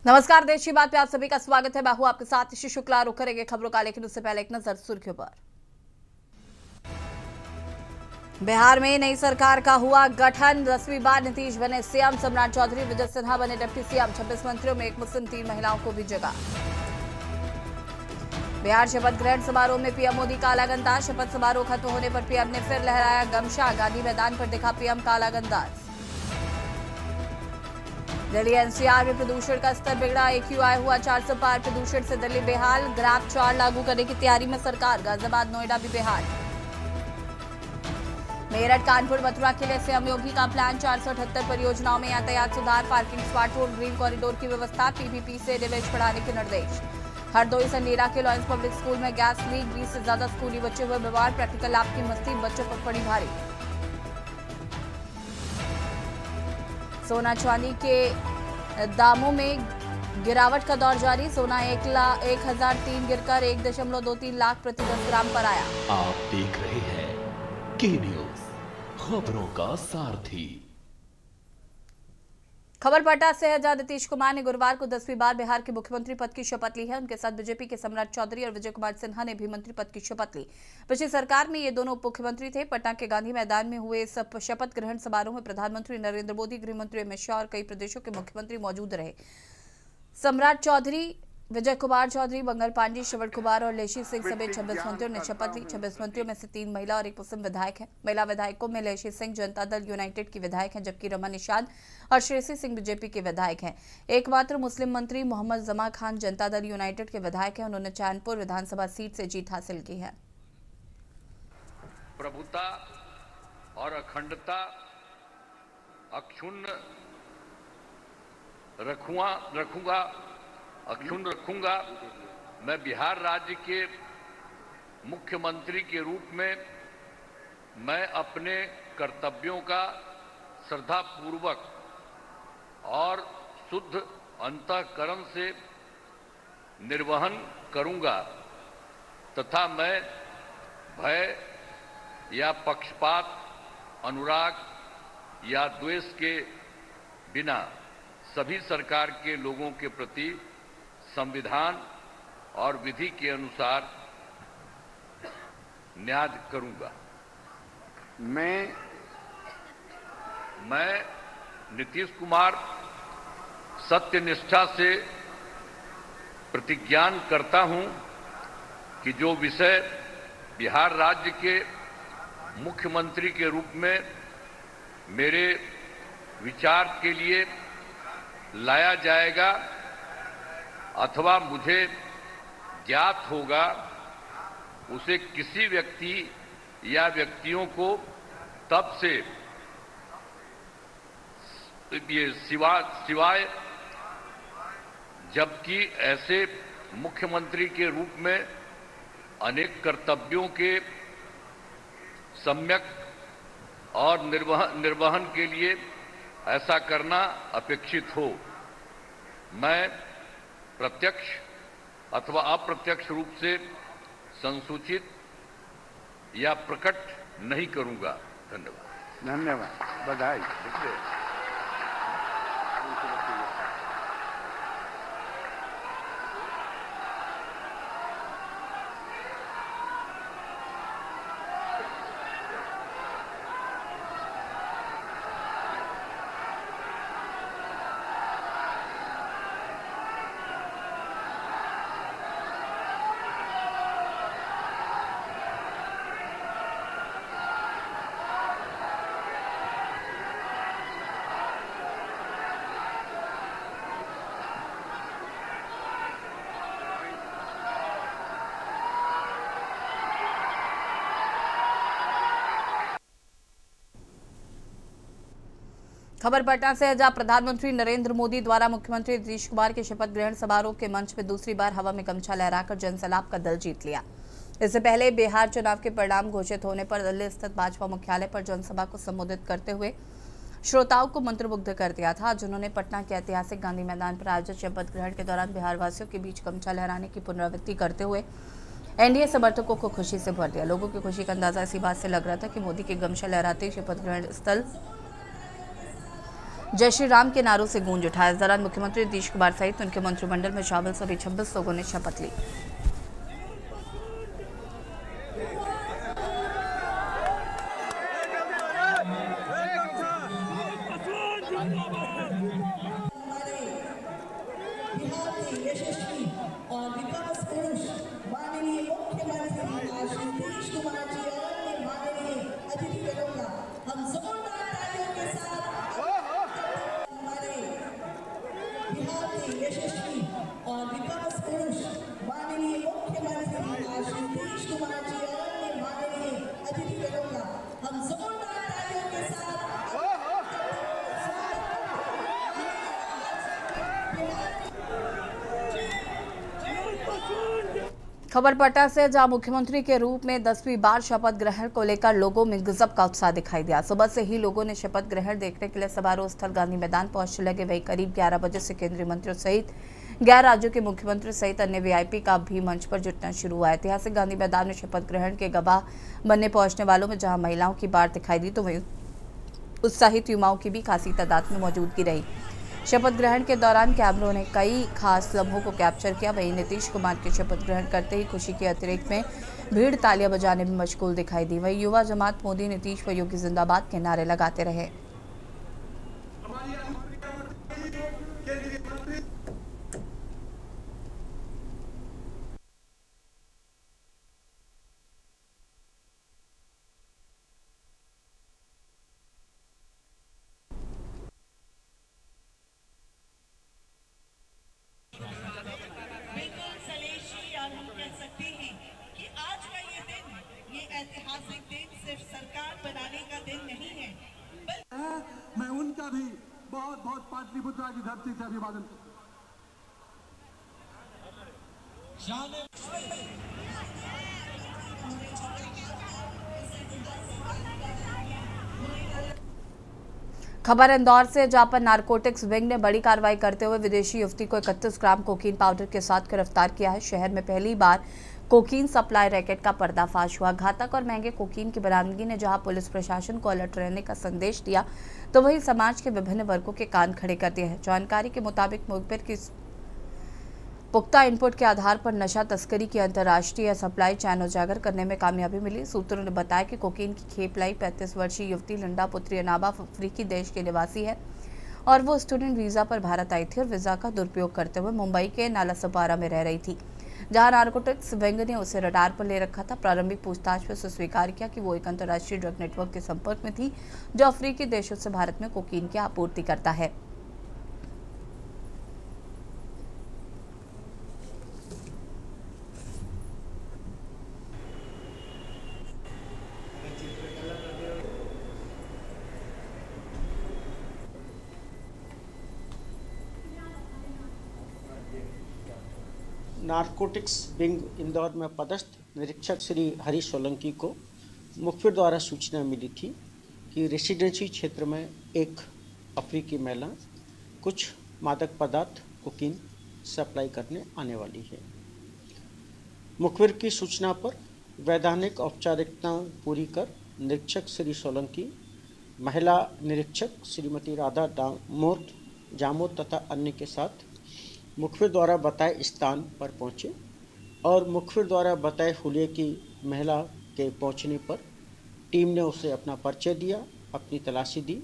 नमस्कार, देश की बात पे आप सभी का स्वागत है। मैं हूं आपके साथ ऋषि शुक्ला। रुक करेंगे खबरों का, लेकिन उससे पहले एक नजर सुर्खियों पर। बिहार में नई सरकार का हुआ गठन, 10वीं बार नीतीश बने सीएम। सम्राट चौधरी, विजय सिन्हा बने डिप्टी सीएम। 26 मंत्रियों में एक मुस्लिम, 3 महिलाओं को भी जगह। बिहार शपथ ग्रहण समारोह में पीएम मोदी का अलग अंदाज। शपथ समारोह खत्म होने पर पीएम ने फिर लहराया गमछा। गांधी मैदान पर दिखा पीएम का अलग अंदाज। दिल्ली एनसीआर में प्रदूषण का स्तर बिगड़ा, AQI हुआ 400 पार। प्रदूषण से दिल्ली बेहाल, ग्राफ 4 लागू करने की तैयारी में सरकार। गाजियाबाद, नोएडा भी बेहाल। मेरठ, कानपुर, मथुरा के लिए सीएम योगी का प्लान। 478 परियोजनाओं में यातायात सुधार, parking, smart road, green corridor की व्यवस्था। PPP से निवेश बढ़ाने के निर्देश। हरदोई, संडेरा के लॉरेंस पब्लिक स्कूल में गैस लीक, 20 से ज्यादा स्कूली बच्चे हुए बीमार। प्रैक्टिकल लैब की मस्ती बच्चों पर पड़ी भारी। सोना चांदी के दामों में गिरावट का दौर जारी। सोना 1,003 गिरकर 1.23 लाख प्रति 10 ग्राम पर आया। आप देख रहे हैं के न्यूज, खबरों का सारथी। खबर पटना से है, जहां नीतीश कुमार ने गुरुवार को 10वीं बार बिहार के मुख्यमंत्री पद की शपथ ली है। उनके साथ बीजेपी के सम्राट चौधरी और विजय कुमार सिन्हा ने भी मंत्री पद की शपथ ली। पिछली सरकार में ये दोनों उप मुख्यमंत्री थे। पटना के गांधी मैदान में हुए इस शपथ ग्रहण समारोह में प्रधानमंत्री नरेंद्र मोदी, गृह मंत्री अमित शाह और कई प्रदेशों के मुख्यमंत्री मौजूद रहे। सम्राट चौधरी, विजय कुमार चौधरी, मंगल पांडे, श्रवण कुमार और लेशी सिंह समेत 26 मंत्रियों ने शपथ ली। 26 मंत्रियों में से 3 महिला और 1 मुस्लिम विधायक हैं। महिला विधायकों में लेशी सिंह जनता दल यूनाइटेड की विधायक हैं, जबकि रमा निषाद और श्रेयसी सिंह बीजेपी के विधायक हैं। एकमात्र मुस्लिम मंत्री मोहम्मद जमा खान जनता दल यूनाइटेड के विधायक हैं। उन्होंने चैनपुर विधानसभा सीट से जीत हासिल की है। प्रभुता और अखंडता अक्षुण्ण रखूंगा। मैं बिहार राज्य के मुख्यमंत्री के रूप में मैं अपने कर्तव्यों का श्रद्धापूर्वक और शुद्ध अंतःकरण से निर्वहन करूंगा तथा मैं भय या पक्षपात, अनुराग या द्वेष के बिना सभी सरकार के लोगों के प्रति संविधान और विधि के अनुसार न्याय करूंगा। मैं नीतीश कुमार सत्यनिष्ठा से प्रतिज्ञान करता हूं कि जो विषय बिहार राज्य के मुख्यमंत्री के रूप में मेरे विचार के लिए लाया जाएगा अथवा मुझे ज्ञात होगा, उसे किसी व्यक्ति या व्यक्तियों को तब से सिवाय जबकि ऐसे मुख्यमंत्री के रूप में अनेक कर्तव्यों के सम्यक और निर्वहन के लिए ऐसा करना अपेक्षित हो, मैं प्रत्यक्ष अथवा अप्रत्यक्ष रूप से संसूचित या प्रकट नहीं करूंगा। धन्यवाद, बधाई। खबर पटना से है, जहां प्रधानमंत्री नरेंद्र मोदी द्वारा मुख्यमंत्री नीतीश कुमार के शपथ ग्रहण समारोह के मंच में दूसरी बार हवा में गमछा लहराकर जनसैलाब का दिल जीत लिया। इससे पहले बिहार चुनाव के परिणाम घोषित होने पर दिल्ली स्थित भाजपा मुख्यालय पर जनसभा को संबोधित करते हुए श्रोताओं को मंत्रमुग्ध कर दिया था। आज उन्होंने पटना के ऐतिहासिक गांधी मैदान पर आयोजित शपथ ग्रहण के दौरान बिहार वासियों के बीच गमछा लहराने की पुनरावृत्ति करते हुए एनडीए समर्थकों को खुशी से भर दिया। लोगों की खुशी का अंदाजा इसी बात से लग रहा था कि मोदी के गमछा लहराते शपथ ग्रहण स्थल जय श्री राम के नारों से गूंज उठा। इस दौरान मुख्यमंत्री नीतीश कुमार सहित उनके मंत्रिमंडल में शामिल सभी 26 लोगों ने शपथ ली। बिहार के यशस्वी और विकास पुरुष माननीय मुख्यमंत्री श्री नीतीश कुमार जी और अन्य माननीय अतिथिगणों का हम जोरदार तालियों के साथ हमारे बिहार के यशस्वी और विकास पुरुष माननीय मुख्यमंत्री श्री नीतीश कुमार जी और अन्य माननीय अतिथिगणों का हम जोरदार तालियों के साथ खबर पटना से, जहां मुख्यमंत्री के रूप में 10वीं बार शपथ ग्रहण को लेकर लोगों में गजब का उत्साह दिखाई दिया। सुबह से ही लोगों ने शपथ ग्रहण देखने के लिए समारोह स्थल गांधी मैदान पहुंचने लगे। वहीं करीब 11 बजे से केंद्रीय मंत्रियों सहित 11 राज्यों के मुख्यमंत्री सहित अन्य वीआईपी का भी मंच पर जुटना शुरू हुआ। ऐतिहासिक गांधी मैदान में शपथ ग्रहण के गवाह बनने पहुंचने वालों में जहां महिलाओं की बाढ़ दिखाई दी, तो वहीं उत्साहित युवाओं की भी खासी तादाद में मौजूदगी रही। शपथ ग्रहण के दौरान कैमरों ने कई खास लम्हों को कैप्चर किया। वहीं नीतीश कुमार के शपथ ग्रहण करते ही खुशी के अतिरिक्त में भीड़ तालियां बजाने में मशगूल दिखाई दी। वहीं युवा जमात मोदी, नीतीश व योगी जिंदाबाद के नारे लगाते रहे। ऐतिहासिक दिन सिर्फ सरकार बनाने का दिन नहीं है। मैं उनका भी बहुत बहुत पाटलिपुत्रा की धरती से अभिवादन खबर इंदौर से, जहां पर नारकोटिक्स विंग ने बड़ी कार्रवाई करते हुए विदेशी युवती को 31 ग्राम कोकीन पाउडर के साथ गिरफ्तार किया है। शहर में पहली बार कोकीन सप्लाई रैकेट का पर्दाफाश हुआ। घातक और महंगे कोकीन की बरामदगी ने जहां पुलिस प्रशासन को अलर्ट रहने का संदेश दिया, तो वहीं समाज के विभिन्न वर्गों के कान खड़े कर दिए हैं। जानकारी के मुताबिक मुखबिर की पुख्ता इनपुट के आधार पर नशा तस्करी की अंतर्राष्ट्रीय सप्लाई चैन उजागर करने में कामयाबी मिली। सूत्रों ने बताया कि कोकीन की खेप लाई 35 वर्षीय युवती लिंडा पुत्री अनाबा अफ्रीकी देश के निवासी है और वो स्टूडेंट वीजा पर भारत आई थी और वीजा का दुरुपयोग करते हुए मुंबई के नालासोपारा में रह रही थी, जहां नारकोटिक्स विंग ने उसे रडार पर ले रखा था। प्रारंभिक पूछताछ में उसने स्वीकार किया कि वो एक अंतर्राष्ट्रीय ड्रग नेटवर्क के संपर्क में थी जो अफ्रीकी देशों से भारत में कोकीन की आपूर्ति करता है। नारकोटिक्स विंग इंदौर में पदस्थ निरीक्षक श्री हरीश सोलंकी को मुखबिर द्वारा सूचना मिली थी कि रेसिडेंसी क्षेत्र में एक अफ्रीकी महिला कुछ मादक पदार्थ कोकीन सप्लाई करने आने वाली है। मुखबिर की सूचना पर वैधानिक औपचारिकता पूरी कर निरीक्षक श्री सोलंकी, महिला निरीक्षक श्रीमती राधा जामोद तथा अन्य के साथ मुखबिर द्वारा बताए स्थान पर पहुंचे और मुखबिर द्वारा बताए हुलिये की महिला के पहुंचने पर टीम ने उसे अपना परिचय दिया, अपनी तलाशी दी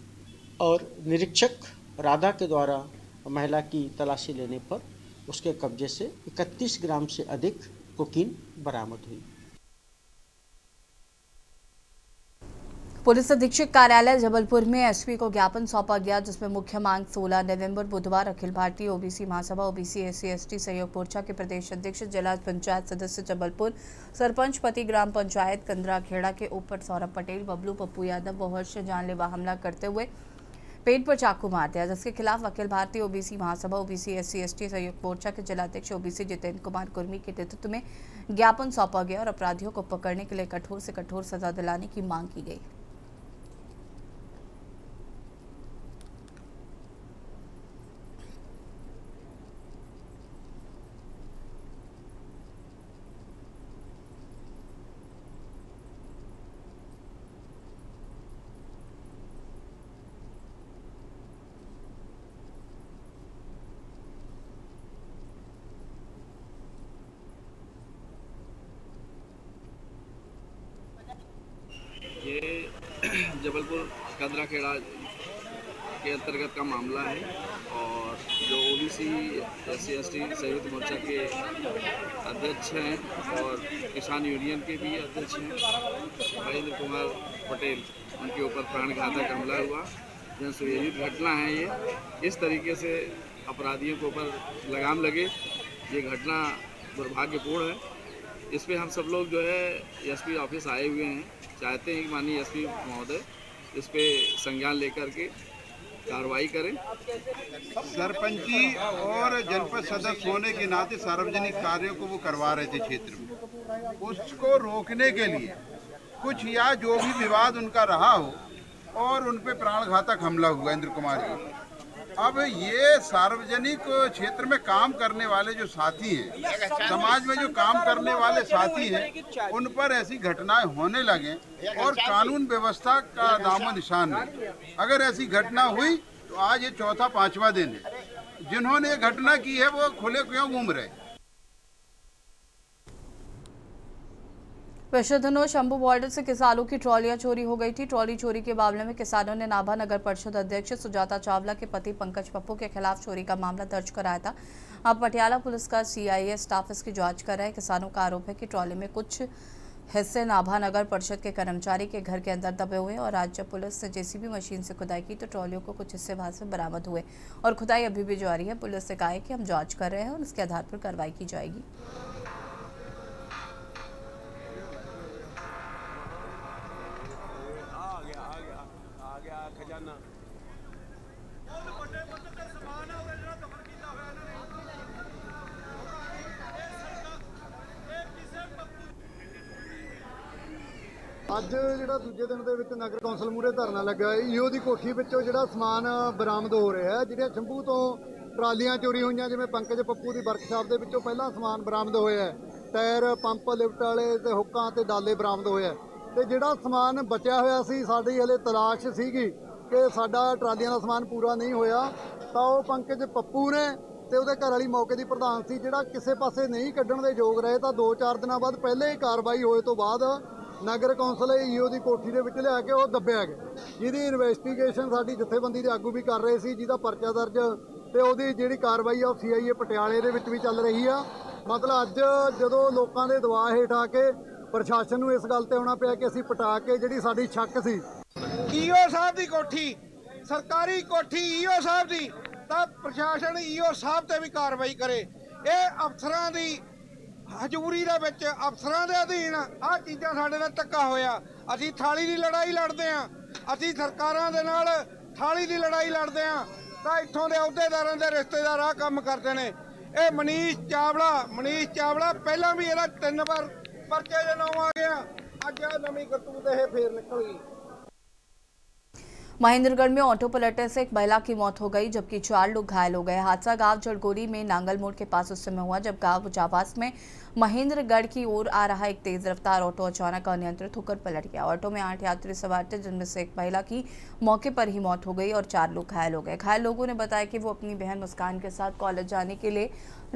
और निरीक्षक राधा के द्वारा महिला की तलाशी लेने पर उसके कब्जे से 31 ग्राम से अधिक कोकीन बरामद हुई। पुलिस अधीक्षक कार्यालय जबलपुर में एसपी को ज्ञापन सौंपा गया, जिसमें मुख्य मांग 16 नवंबर बुधवार अखिल भारतीय ओबीसी महासभा ओबीसी एससी एसटी सहयोग मोर्चा के प्रदेश अध्यक्ष, जिला पंचायत सदस्य जबलपुर, सरपंच पति ग्राम पंचायत कंदराखेड़ा के ऊपर सौरभ पटेल, बबलू पप्पू यादव व हर्ष ने जानलेवा हमला करते हुए पेट पर चाकू मार दिया, जिसके खिलाफ अखिल भारतीय ओबीसी महासभा ओबीसी एससी एसटी सहयोग मोर्चा के जिलाध्यक्ष ओबीसी जितेंद्र कुमार कुर्मी के नेतृत्व में ज्ञापन सौंपा गया और अपराधियों को पकड़ने के लिए कठोर से कठोर सजा दिलाने की मांग की गई। कंदराखेड़ा के अंतर्गत का मामला है और जो ओबीसी SC/ST संयुक्त मोर्चा के अध्यक्ष हैं और किसान यूनियन के भी अध्यक्ष हैं महेंद्र कुमार पटेल, उनके ऊपर प्राणघातक हमला हुआ। जनसुविदित घटना है ये। इस तरीके से अपराधियों के ऊपर लगाम लगे, ये घटना दुर्भाग्यपूर्ण है। इस पर हम सब लोग जो है SP ऑफिस आए हुए हैं, चाहते हैं कि माननीय SP महोदय इस पे संज्ञान लेकर के कार्रवाई करें। सरपंची और जनपद सदस्य होने के नाते सार्वजनिक कार्यों को वो करवा रहे थे क्षेत्र में, उसको रोकने के लिए कुछ या जो भी विवाद उनका रहा हो और उन पे प्राणघातक हमला हुआ इंद्र कुमार जी। अब ये सार्वजनिक क्षेत्र में काम करने वाले जो साथी हैं, समाज में जो काम करने वाले साथी हैं, उन पर ऐसी घटनाएं होने लगे और कानून व्यवस्था का दामो निशान नहीं। अगर ऐसी घटना हुई तो आज ये चौथा 5वां दिन है। जिन्होंने ये घटना की है वो खुले क्यों घूम रहे? विश्वधनो शंभू बॉर्डर से किसानों की ट्रॉलियां चोरी हो गई थी। ट्रॉली चोरी के मामले में किसानों ने नाभा नगर परिषद अध्यक्ष सुजाता चावला के पति पंकज पप्पू के खिलाफ चोरी का मामला दर्ज कराया था। अब पटियाला पुलिस का CIA स्टाफ इसकी जांच कर रहा है। किसानों का आरोप है कि ट्रॉली में कुछ हिस्से नाभा नगर परिषद के कर्मचारी के घर के अंदर दबे हुए और आज जब पुलिस ने JCB मशीन से खुदाई की तो ट्रॉलियों को कुछ हिस्से वहां से बरामद हुए और खुदाई अभी भी जारी है। पुलिस ने कहा है कि हम जाँच कर रहे हैं और उसके आधार पर कार्रवाई की जाएगी। ਅੱਜ ਜਿਹੜਾ ਦੂਜੇ ਦਿਨ ਦੇ ਵਿੱਚ ਨਗਰ ਕੌਂਸਲ ਮੂਹਰੇ ਧਰਨਾ ਲੱਗਾ ਹੈ। EO ਦੀ ਕੋਠੀ ਵਿੱਚੋਂ ਜਿਹੜਾ ਸਮਾਨ ਬਰਾਮਦ ਹੋ ਰਿਹਾ ਹੈ, ਜਿਹੜੀਆਂ ਸ਼ੰਭੂ ਤੋਂ ਟਰਾਲੀਆਂ ਚੋਰੀ ਹੋਈਆਂ, ਜਿਵੇਂ ਪੰਕਜ ਪੱਪੂ ਦੀ ਵਰਕਸ਼ਾਪ ਦੇ ਵਿੱਚੋਂ ਪਹਿਲਾਂ ਸਮਾਨ ਬਰਾਮਦ ਹੋਇਆ ਹੈ, ਟਾਇਰ, ਪੰਪ, ਲਿਫਟ ਵਾਲੇ ਤੇ ਹੁੱਕਾਂ ਤੇ ਡਾਲੇ ਬਰਾਮਦ ਹੋਇਆ ਤੇ ਜਿਹੜਾ ਸਮਾਨ ਬਚਿਆ ਹੋਇਆ ਸੀ, ਸਾਡੀ ਹਲੇ ਤਲਾਸ਼ ਸੀਗੀ ਕਿ ਸਾਡਾ ਟਰਾਲੀਆਂ ਦਾ ਸਮਾਨ ਪੂਰਾ ਨਹੀਂ ਹੋਇਆ ਤਾਂ ਉਹ ਪੰਕਜ ਪੱਪੂ ਨੇ ਤੇ ਉਹਦੇ ਘਰ ਵਾਲੀ ਮੌਕੇ ਦੀ ਪ੍ਰਧਾਨ ਸੀ, ਜਿਹੜਾ ਕਿਸੇ ਪਾਸੇ ਨਹੀਂ ਕੱਢਣ ਦੇ ਯੋਗ ਰਹੇ ਤਾਂ 2-4 ਦਿਨਾਂ ਬਾਅਦ ਪਹਿਲੇ ਹੀ ਕਾਰਵਾਈ ਹੋਏ ਤੋਂ ਬਾਅਦ ਨਗਰ ਕੌਂਸਲ EO ਦੀ ਕੋਠੀ ਦੇ ਵਿੱਚ ਲਿਆ ਕੇ ਉਹ ਦੱਬਿਆ ਗਿਆ, ਜਿਹਦੀ ਇਨਵੈਸਟੀਗੇਸ਼ਨ ਸਾਡੀ ਜਥੇਬੰਦੀ ਦੇ ਆਗੂ ਵੀ ਕਰ ਰਹੇ ਸੀ, ਜਿਹਦਾ ਪਰਚਾ ਦਰਜ ਤੇ ਉਹਦੀ ਜਿਹੜੀ ਕਾਰਵਾਈ ਆ ਉਹ CIA ਪਟਿਆਲੇ ਦੇ ਵਿੱਚ ਵੀ ਚੱਲ ਰਹੀ ਆ। ਮਤਲਬ ਅੱਜ ਜਦੋਂ ਲੋਕਾਂ ਦੇ ਦਬਾਅ ਹੇਠ ਆ ਕੇ ਪ੍ਰਸ਼ਾਸਨ ਨੂੰ ਇਸ ਗੱਲ ਤੇ ਆਉਣਾ ਪਿਆ ਕਿ ਅਸੀਂ ਪਟਾ ਕੇ ਜਿਹੜੀ ਸਾਡੀ ਸ਼ੱਕ ਸੀ EO ਸਾਹਿਬ ਦੀ ਕੋਠੀ, ਸਰਕਾਰੀ ਕੋਠੀ EO ਸਾਹਿਬ ਦੀ, ਤਾਂ ਪ੍ਰਸ਼ਾਸਨ EO ਸਾਹਿਬ ਤੇ ਵੀ ਕਾਰਵਾਈ ਕਰੇ। ਇਹ ਅਫਸਰਾਂ ਦੀ ਹਜ਼ੂਰੀ ਦੇ ਵਿੱਚ, ਅਫਸਰਾਂ ਦੇ ਅਧੀਨ ਆਹ ਚੀਜ਼ਾਂ ਸਾਡੇ ਨਾਲ ਧੱਕਾ ਹੋਇਆ। ਅਸੀਂ ਥਾਲੀ ਦੀ ਲੜਾਈ ਲੜਦੇ ਹਾਂ, ਅਸੀਂ ਸਰਕਾਰਾਂ ਦੇ ਨਾਲ ਥਾਲੀ ਦੀ ਲੜਾਈ ਲੜਦੇ ਹਾਂ ਤਾਂ ਇੱਥੋਂ ਦੇ ਅਹੁਦੇਦਾਰਾਂ ਦੇ ਰਿਸ਼ਤੇਦਾਰ ਆਹ ਕੰਮ ਕਰਦੇ ਨੇ। ਇਹ ਮਨੀਸ਼ ਚਾਵਲਾ ਪਹਿਲਾਂ ਵੀ ਇਹਦਾ 3 ਵਾਰ ਪਰਚੇ ਦੇ ਨਾਮ ਆ ਗਿਆ, ਅੱਜ ਆ ਨਵੀਂ ਕਰਤੂਤ ਇਹ ਫੇਰ निकल गई। महेंद्रगढ़ में ऑटो पलटने से एक महिला की मौत हो गई जबकि 4 लोग घायल हो गए। हादसा गांव जड़गोरी में नांगल मोड़ के पास उस समय हुआ जब गांव जावास में महेंद्रगढ़ की ओर आ रहा एक तेज रफ्तार ऑटो अचानक अनियंत्रित होकर पलट गया। ऑटो में 8 यात्री सवार थे, जिनमें से एक महिला की मौके पर ही मौत हो गई और 4 लोग घायल हो गए। घायल लोगों ने बताया कि वो अपनी बहन मुस्कान के साथ कॉलेज जाने के लिए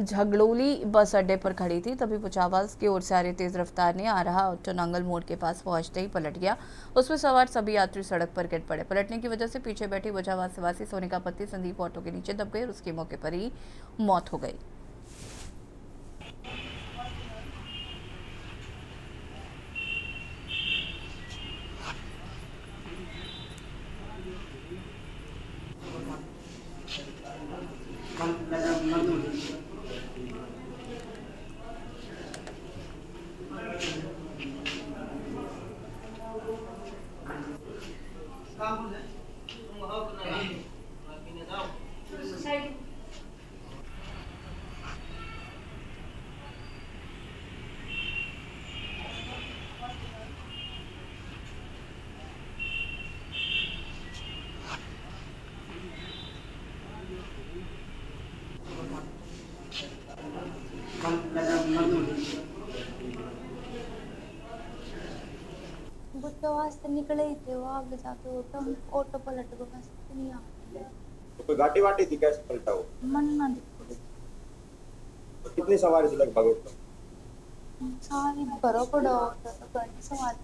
झगड़ोली बस अड्डे पर खड़ी थी, तभी पुचावास की ओर से आ रही तेज रफ्तार ने आ रहा ऑटो नांगल मोड़ के पास पहुंचते ही पलट गया। उसमें सवार सभी यात्री सड़क पर गिर पड़े। पलटने की वजह से पीछे बैठी बुचावास निवासी सोने का पति संदीप ऑटो के नीचे दब गए और उसकी मौके पर ही मौत हो गई। बुद्धवास से निकले ही थे, वो आगे जाके ऑटो पलट गया। नहीं आ तो कोई गाड़ी वाटी थी, कैसे पलटा हो? मन्ना दिखो तो कितनी सवारी थी लगभग ऑटो? सारी भरो पड़ा ऑटो तो गाड़ी सवारी।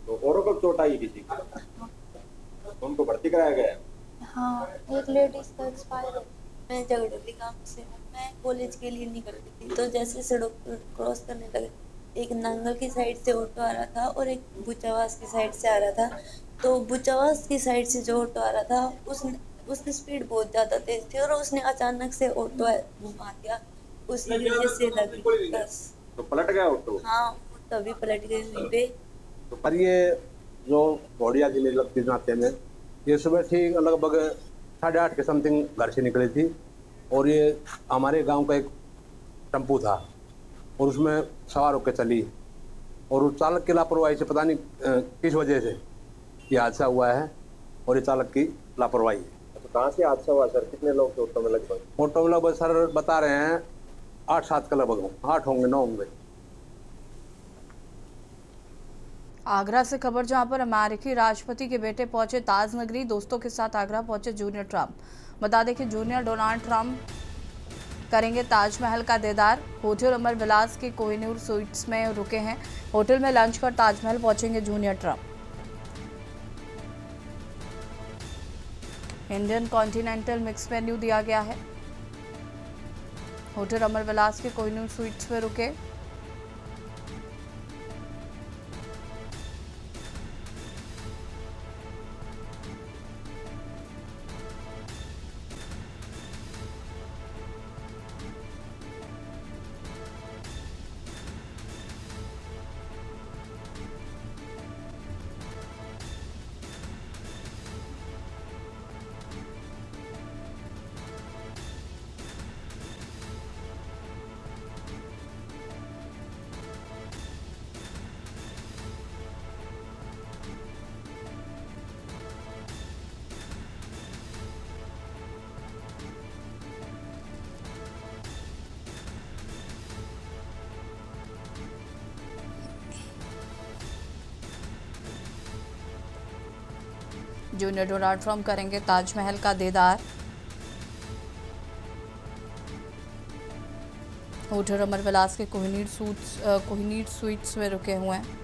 तो औरों को चोट आई किसी को? उनको भर्ती कराया गया है? हाँ, एक लेडीज का एक्सपायर है। मैं झगड़ोली गांव से हूँ। मैं कॉलेज के लिए निकल रही थी, तो जैसे सड़क क्रॉस करने लगे, एक नांगल की साइड से ऑटो आ रहा था और एक बुचावास की साइड से आ रहा था। तो बुचावास की साइड से जो ऑटो आ रहा था उसकी स्पीड बहुत ज़्यादा तेज थी और उसने अचानक से ऑटो घुमा दिया, उसी वजह से लगी बस। तो पलट गया ऑटो? हाँ, तभी पलट गई वहीं पे। तो पर ये जो घोड़िया जिले लगती नाते में, ये सुबह ठीक लगभग 8:30 के समथिंग घर से निकली थी और ये हमारे गांव का एक टेम्पू था और उसमें सवार होकर चली और उस चालक की लापरवाही से पता नहीं किस वजह से ये हादसा हुआ है और ये चालक की लापरवाही है। तो कहाँ से हादसा हुआ सर? कितने लोग थे ऑटो में लगभग? ऑटो में लगभग सर बता रहे हैं 8-7 के लगभग 8 होंगे 9 होंगे। आगरा से खबर, जहां पर अमेरिकी राष्ट्रपति के बेटे पहुंचे ताज नगरी। दोस्तों के साथ आगरा पहुंचे जूनियर ट्रंप। बता दें कि जूनियर डोनाल्ड ट्रंप करेंगे ताजमहल का दीदार। होटल अमर विलास के कोहिनूर स्वीट्स में रुके हैं। होटल में लंच कर ताजमहल पहुंचेंगे junior Trump. Indian continental mix menu दिया गया है। होटल अमर विलास के कोहिनूर स्वीट्स में रुके। जूनियर डोनाल्ड ट्रंप करेंगे ताजमहल का दीदार। होटल अमर विलास के कोहिनूर स्वीट्स में रुके हुए हैं।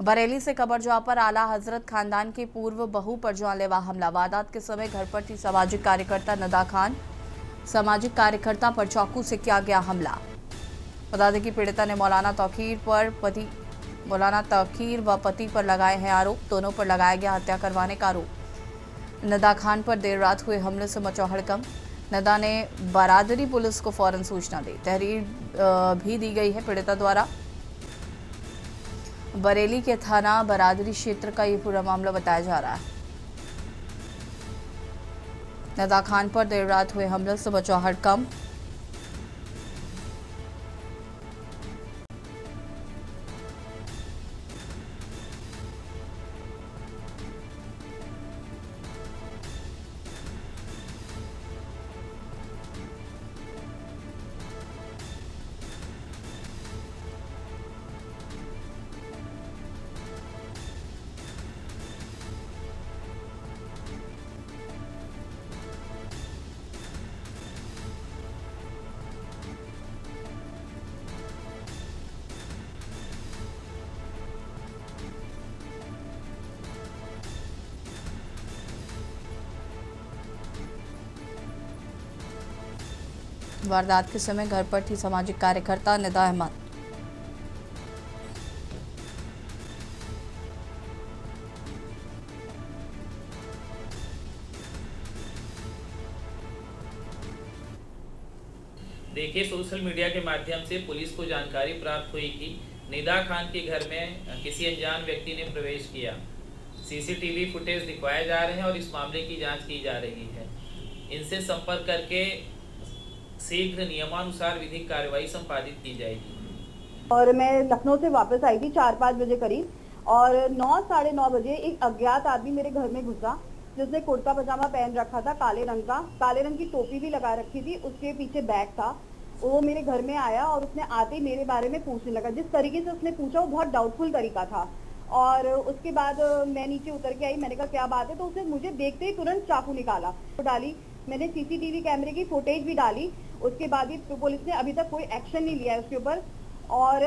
बरेली से खबर, जहां पर आला हजरत खानदान की पूर्व बहू पर जानलेवा हमला। वारदात के समय घर पर थी सामाजिक कार्यकर्ता नदा खान। सामाजिक कार्यकर्ता पर चाकू से किया गया हमला। बता दें कि पीड़िता ने मौलाना तौकीर व पति पर लगाए हैं आरोप। दोनों पर लगाया गया हत्या करवाने का आरोप। नदा खान पर देर रात हुए हमले से मचा हड़कंप। नदा ने बरादरी पुलिस को फौरन सूचना दी। तहरीर भी दी गई है पीड़िता द्वारा। बरेली के थाना बरादरी क्षेत्र का ये पूरा मामला बताया जा रहा है। नदा खान पर देर रात हुए हमले से मचा हड़कंप। वारदात के समय घर पर थी सामाजिक कार्यकर्ता निदा अहमद। देखिए, सोशल मीडिया के माध्यम से पुलिस को जानकारी प्राप्त हुई कि निदा खान के घर में किसी अनजान व्यक्ति ने प्रवेश किया। सीसीटीवी फुटेज दिखवाए जा रहे हैं और इस मामले की जांच की जा रही है। इनसे संपर्क करके शीघ्र नियमानुसार विधिक कार्रवाई संपादित की जाएगी। और मैं लखनऊ से वापस आई थी 4-5 बजे करीब और 9 साढ़े 9 बजे एक अज्ञात आदमी मेरे घर में घुसा, जिसने कुर्ता पजामा पहन रखा था काले रंग का, काले रंग की टोपी भी लगा रखी थी, उसके पीछे बैग था। वो मेरे घर में आया और उसने आते ही मेरे बारे में पूछने लगा। जिस तरीके से उसने पूछा वो बहुत डाउटफुल तरीका था। और उसके बाद मैं नीचे उतर के आई, मैंने कहा क्या बात है, तो उसने मुझे देखते ही तुरंत चाकू निकाला डाली। मैंने सीसीटीवी कैमरे की फुटेज भी डाली। उसके बाद भी पुलिस ने अभी तक कोई एक्शन नहीं लिया है उसके ऊपर। और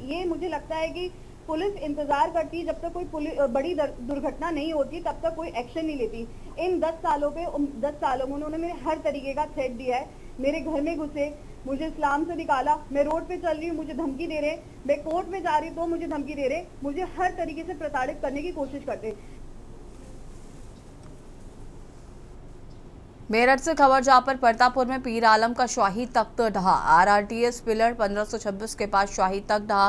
ये मुझे लगता है कि पुलिस इंतजार करती जब तक कोई बड़ी दुर्घटना नहीं होती, तब तक कोई एक्शन नहीं लेती। इन 10 सालों में उन्होंने मेरे हर तरीके का थ्रेट दिया है। मेरे घर में घुसे, मुझे इस्लाम से निकाला, मैं रोड पे चल रही हूँ मुझे धमकी दे रहे, मैं कोर्ट में जा रही तो मुझे धमकी दे रहे, मुझे हर तरीके से प्रताड़ित करने की कोशिश करते। मेरठ से खबर जहां पर परतापुर में पीर आलम का शाही तख्त ढहा। RRTS पिलर 1526 के पास शाही तख्त ढहा।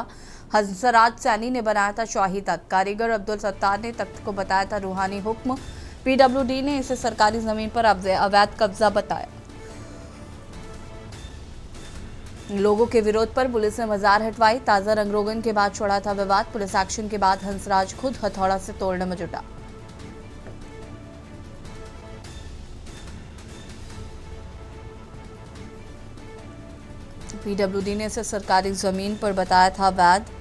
हंसराज सैनी ने बनाया था शाही तख्त। कारीगर अब्दुल सत्तार ने तख्त को बताया था रूहानी हुक्म। PWD ने इसे सरकारी जमीन पर अवैध कब्जा बताया। लोगों के विरोध पर पुलिस ने मजार हटवाई। ताजा रंगरोगन के बाद छोड़ा था विवाद। पुलिस एक्शन के बाद हंसराज खुद हथौड़ा से तोड़ने में जुटा। PWD ने इसे सरकारी जमीन पर बताया था अवैध।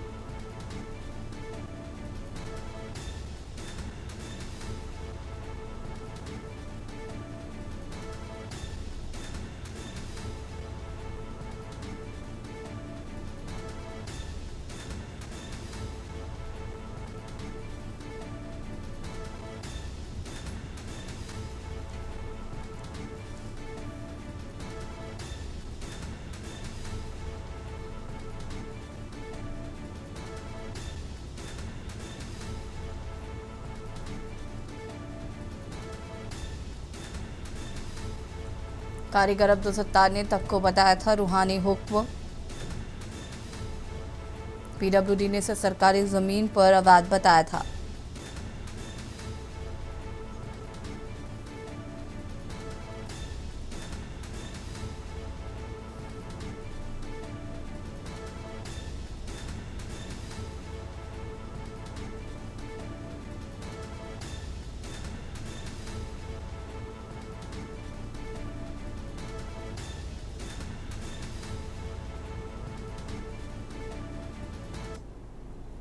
कारीगर अब्दुल सत्तार ने तख्त को बताया था रूहानी हुक्म। PWD ने इसे सरकारी जमीन पर अवैध बताया था।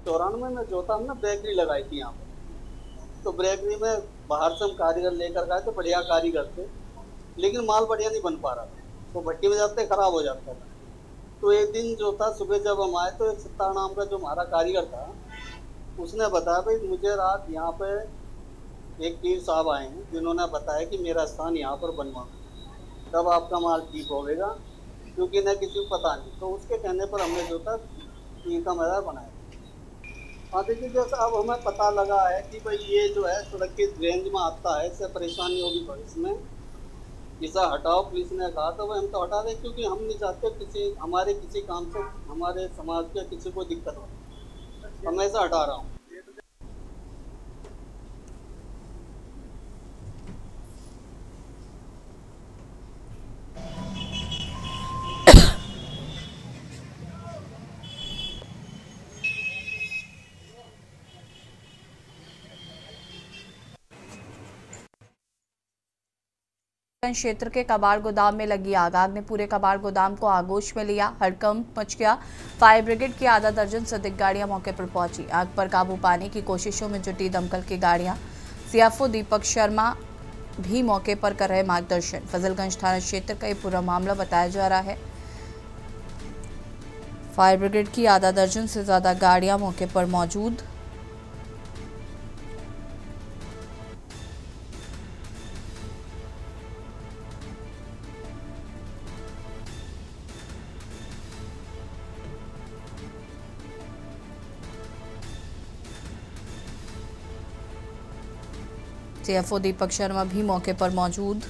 चौरानवे में जो था हमने बेकरी लगाई थी यहाँ पर, तो बेकरी में बाहर से हम कारीगर लेकर गए थे, बढ़िया कारीगर थे, लेकिन माल बढ़िया नहीं बन पा रहा था, तो भट्टी में जाते खराब हो जाता था। तो एक दिन जो था सुबह जब हम आए तो एक सत्तार नाम का जो हमारा कारीगर था उसने बताया भाई मुझे रात यहाँ पे एक पीर साहब आए हैं जिन्होंने बताया कि मेरा स्थान यहाँ पर बनवा, तब आपका माल ठीक होगा, क्योंकि न किसी को पता नहीं। तो उसके कहने पर हमने जो था पीर का मैदान बनाया। हाँ देखिए, जैसा अब हमें पता लगा है कि भाई ये जो है सुरक्षित रेंज में आता है, इससे परेशानी होगी भविष्य में, इसे हटाओ। पुलिस ने कहा तो भाई हम तो हटा दें, क्योंकि हम नहीं चाहते हमारे किसी काम से हमारे समाज के किसी को दिक्कत हो, तो मैं इसे हटा रहा हूँ। क्षेत्र के कबाड़ गोदाम में लगी आग। आग ने पूरे कबाड़ गोदाम को आगोश में लिया। हड़कंप मच गया। फायर ब्रिगेड की आधा दर्जन से अधिक गाड़ियां मौके पर पहुंची। आग पर काबू पाने की कोशिशों में जुटी दमकल की गाड़ियां। CFO दीपक शर्मा भी मौके पर कर रहे मार्गदर्शन। फजलगंज थाना क्षेत्र का ये पूरा मामला बताया जा रहा है। फायर ब्रिगेड की आधा दर्जन से ज्यादा गाड़ियां मौके पर मौजूद। CFO दीपक शर्मा भी मौके पर मौजूद।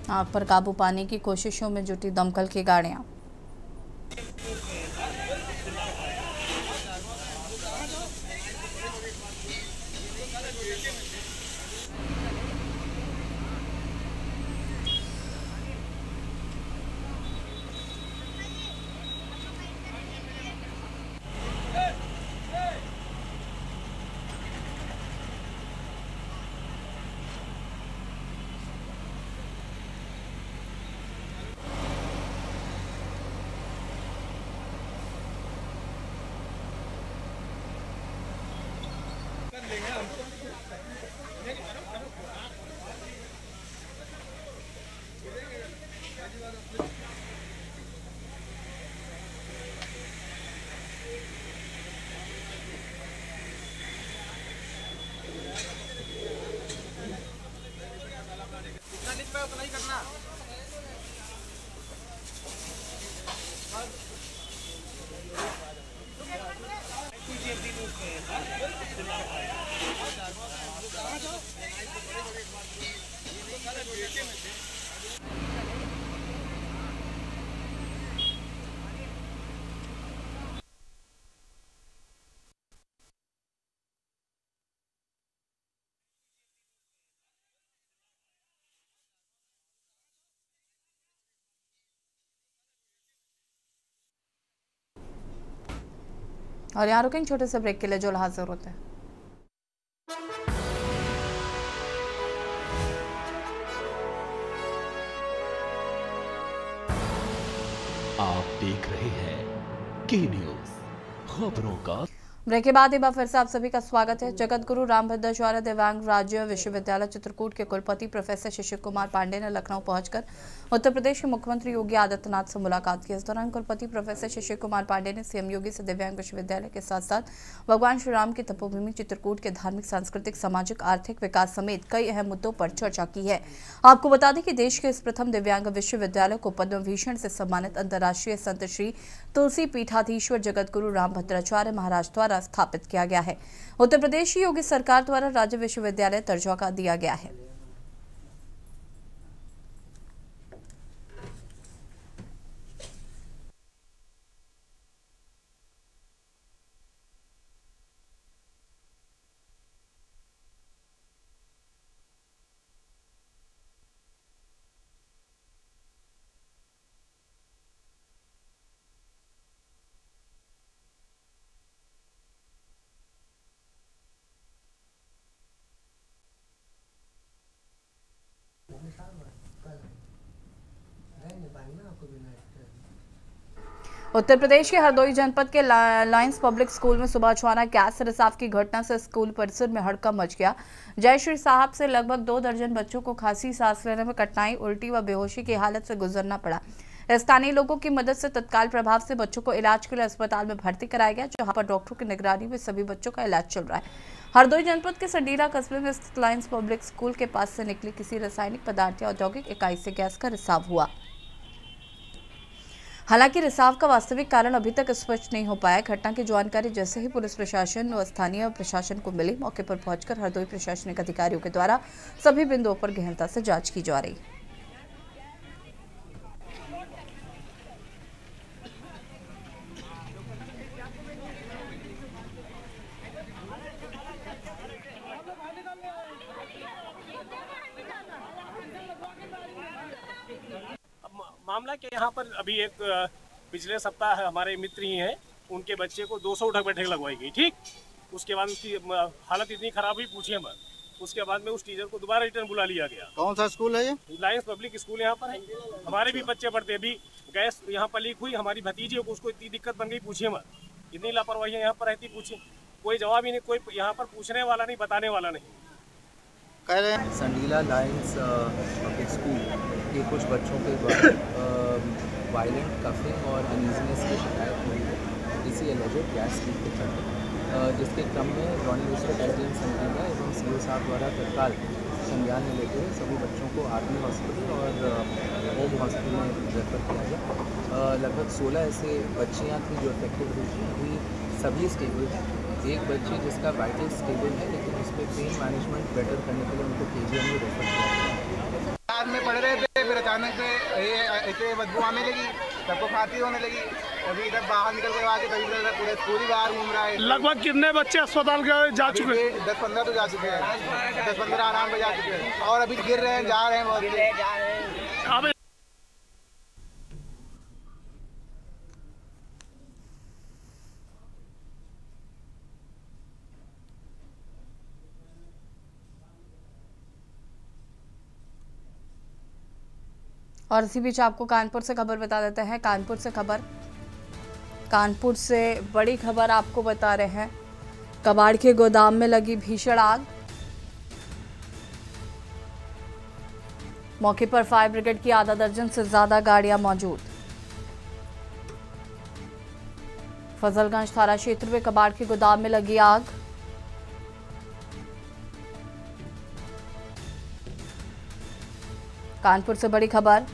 आग पर काबू पाने की कोशिशों में जुटी दमकल की गाड़ियां। और यहाँ रुकेंगे छोटे से ब्रेक के लिए, जो हाजिर होते हैं। आप देख रहे हैं के न्यूज, खबरों का। ब्रेक के बाद एक बार फिर से आप सभी का स्वागत है। जगत गुरु रामभद्राचार्य दिव्यांग राज्य विश्वविद्यालय चित्रकूट के कुलपति प्रोफेसर शिशिर कुमार पांडे ने लखनऊ पहुंचकर उत्तर प्रदेश के मुख्यमंत्री योगी आदित्यनाथ से मुलाकात की। इस दौरान कुलपति प्रोफेसर शिशिर कुमार पांडे ने सीएम योगी से दिव्यांग विश्वविद्यालय के साथ साथ भगवान श्री राम की तपोभूमि चित्रकूट के धार्मिक, सांस्कृतिक, सामाजिक, आर्थिक विकास समेत कई अहम मुद्दों पर चर्चा की है। आपको बता दें कि देश के इस प्रथम दिव्यांग विश्वविद्यालय को पद्म भूषण से सम्मानित अंतर्राष्ट्रीय संत श्री तुलसी पीठाधीश्वर जगत गुरु रामभद्राचार्य महाराज द्वारा स्थापित किया गया है। उत्तर प्रदेश की योगी सरकार द्वारा राज्य विश्वविद्यालय दर्जा का दिया गया है। उत्तर प्रदेश के हरदोई जनपद के लायंस पब्लिक स्कूल में सुबह अचानक गैस रिसाव की घटना से स्कूल परिसर में हड़कंप मच गया। जय श्री साहब से लगभग 2 दर्जन बच्चों को खांसी, सांस लेने में कठिनाई, उल्टी व बेहोशी की हालत से गुजरना पड़ा। स्थानीय लोगों की मदद से तत्काल प्रभाव से बच्चों को इलाज के लिए अस्पताल में भर्ती कराया गया, जहां पर डॉक्टरों की निगरानी में सभी बच्चों का इलाज चल रहा है। हरदोई जनपद के संडीला कस्बे में स्थित लायंस पब्लिक स्कूल के पास से निकली किसी रासायनिक पदार्थ या औद्योगिक इकाई से गैस का रिसाव हुआ। हालांकि रिसाव का वास्तविक कारण अभी तक स्पष्ट नहीं हो पाया। घटना की जानकारी जैसे ही पुलिस प्रशासन व स्थानीय प्रशासन को मिली, मौके पर पहुंचकर हरदोई प्रशासनिक अधिकारियों के द्वारा सभी बिंदुओं पर गहनता से जांच की जा रही। मामला के यहाँ पर अभी एक पिछले सप्ताह हमारे मित्र ही हैं, उनके बच्चे को 200 उठक बैठक लगवाई गई। ठीक, उसके बाद उसकी हालत इतनी खराब हुई, पूछिए मत। उसके बाद में उस टीचर को दोबारा रिटर्न बुला लिया गया। कौन सा स्कूल है ये? लायंस पब्लिक स्कूल यहाँ पर है। हमारे भी बच्चे पढ़ते। अभी गैस यहाँ पर लीक हुई, हमारी भतीजी को, उसको इतनी दिक्कत बन गई, पूछिए मत। इतनी लापरवाही यहाँ पर रहती, पूछिए। कोई जवाब ही नहीं, कोई यहाँ पर पूछने वाला नहीं, बताने वाला नहीं। कह रहे हैं संडीला लायंस पब्लिक स्कूल के कुछ बच्चों के द्वारा वायलेंट कफिंग और अनईजीनेस की शिकायत हुई है इसी एलिजेड गैस लीक के चलते, जिसके क्रम में रॉनी डिस्ट्रिक्ट एसडीएम संडीला एवं सीओ साहब द्वारा तत्काल संज्ञान में लेते हुए सभी बच्चों को आर्मी हॉस्पिटल और होम हॉस्पिटल में रेफर किया गया। लगभग 16 ऐसे बच्चियाँ थी जो अफेक्टेड हुई थी। अभी सभी स्टेबल हैं। एक बच्ची जिसका वाइटल स्टेबल है, लेकिन उस पर पेन मैनेजमेंट बेटर करने के लिए उनको केजीएम में रेफर किया गया। बाद में पढ़ रहे थे, फिर अचानक से ऐसे बदबू आने लगी, सबको खांसी होने लगी। अभी इधर बाहर निकल के आके तभी पूरे स्कूल ही बाहर घूम रहा है। लगभग कितने बच्चे अस्पताल जा चुके हैं? 10-15 तो जा चुके हैं, 10-15 आराम से जा चुके हैं, और अभी गिर रहे हैं, जा रहे हैं बहुत। और इसी बीच आपको कानपुर से खबर बता देते हैं। कानपुर से बड़ी खबर आपको बता रहे हैं कबाड़ के गोदाम में लगी भीषण आग। मौके पर फायर ब्रिगेड की आधा दर्जन से ज्यादा गाड़ियां मौजूद। फजलगंज थाना क्षेत्र में कबाड़ के गोदाम में लगी आग। कानपुर से बड़ी खबर।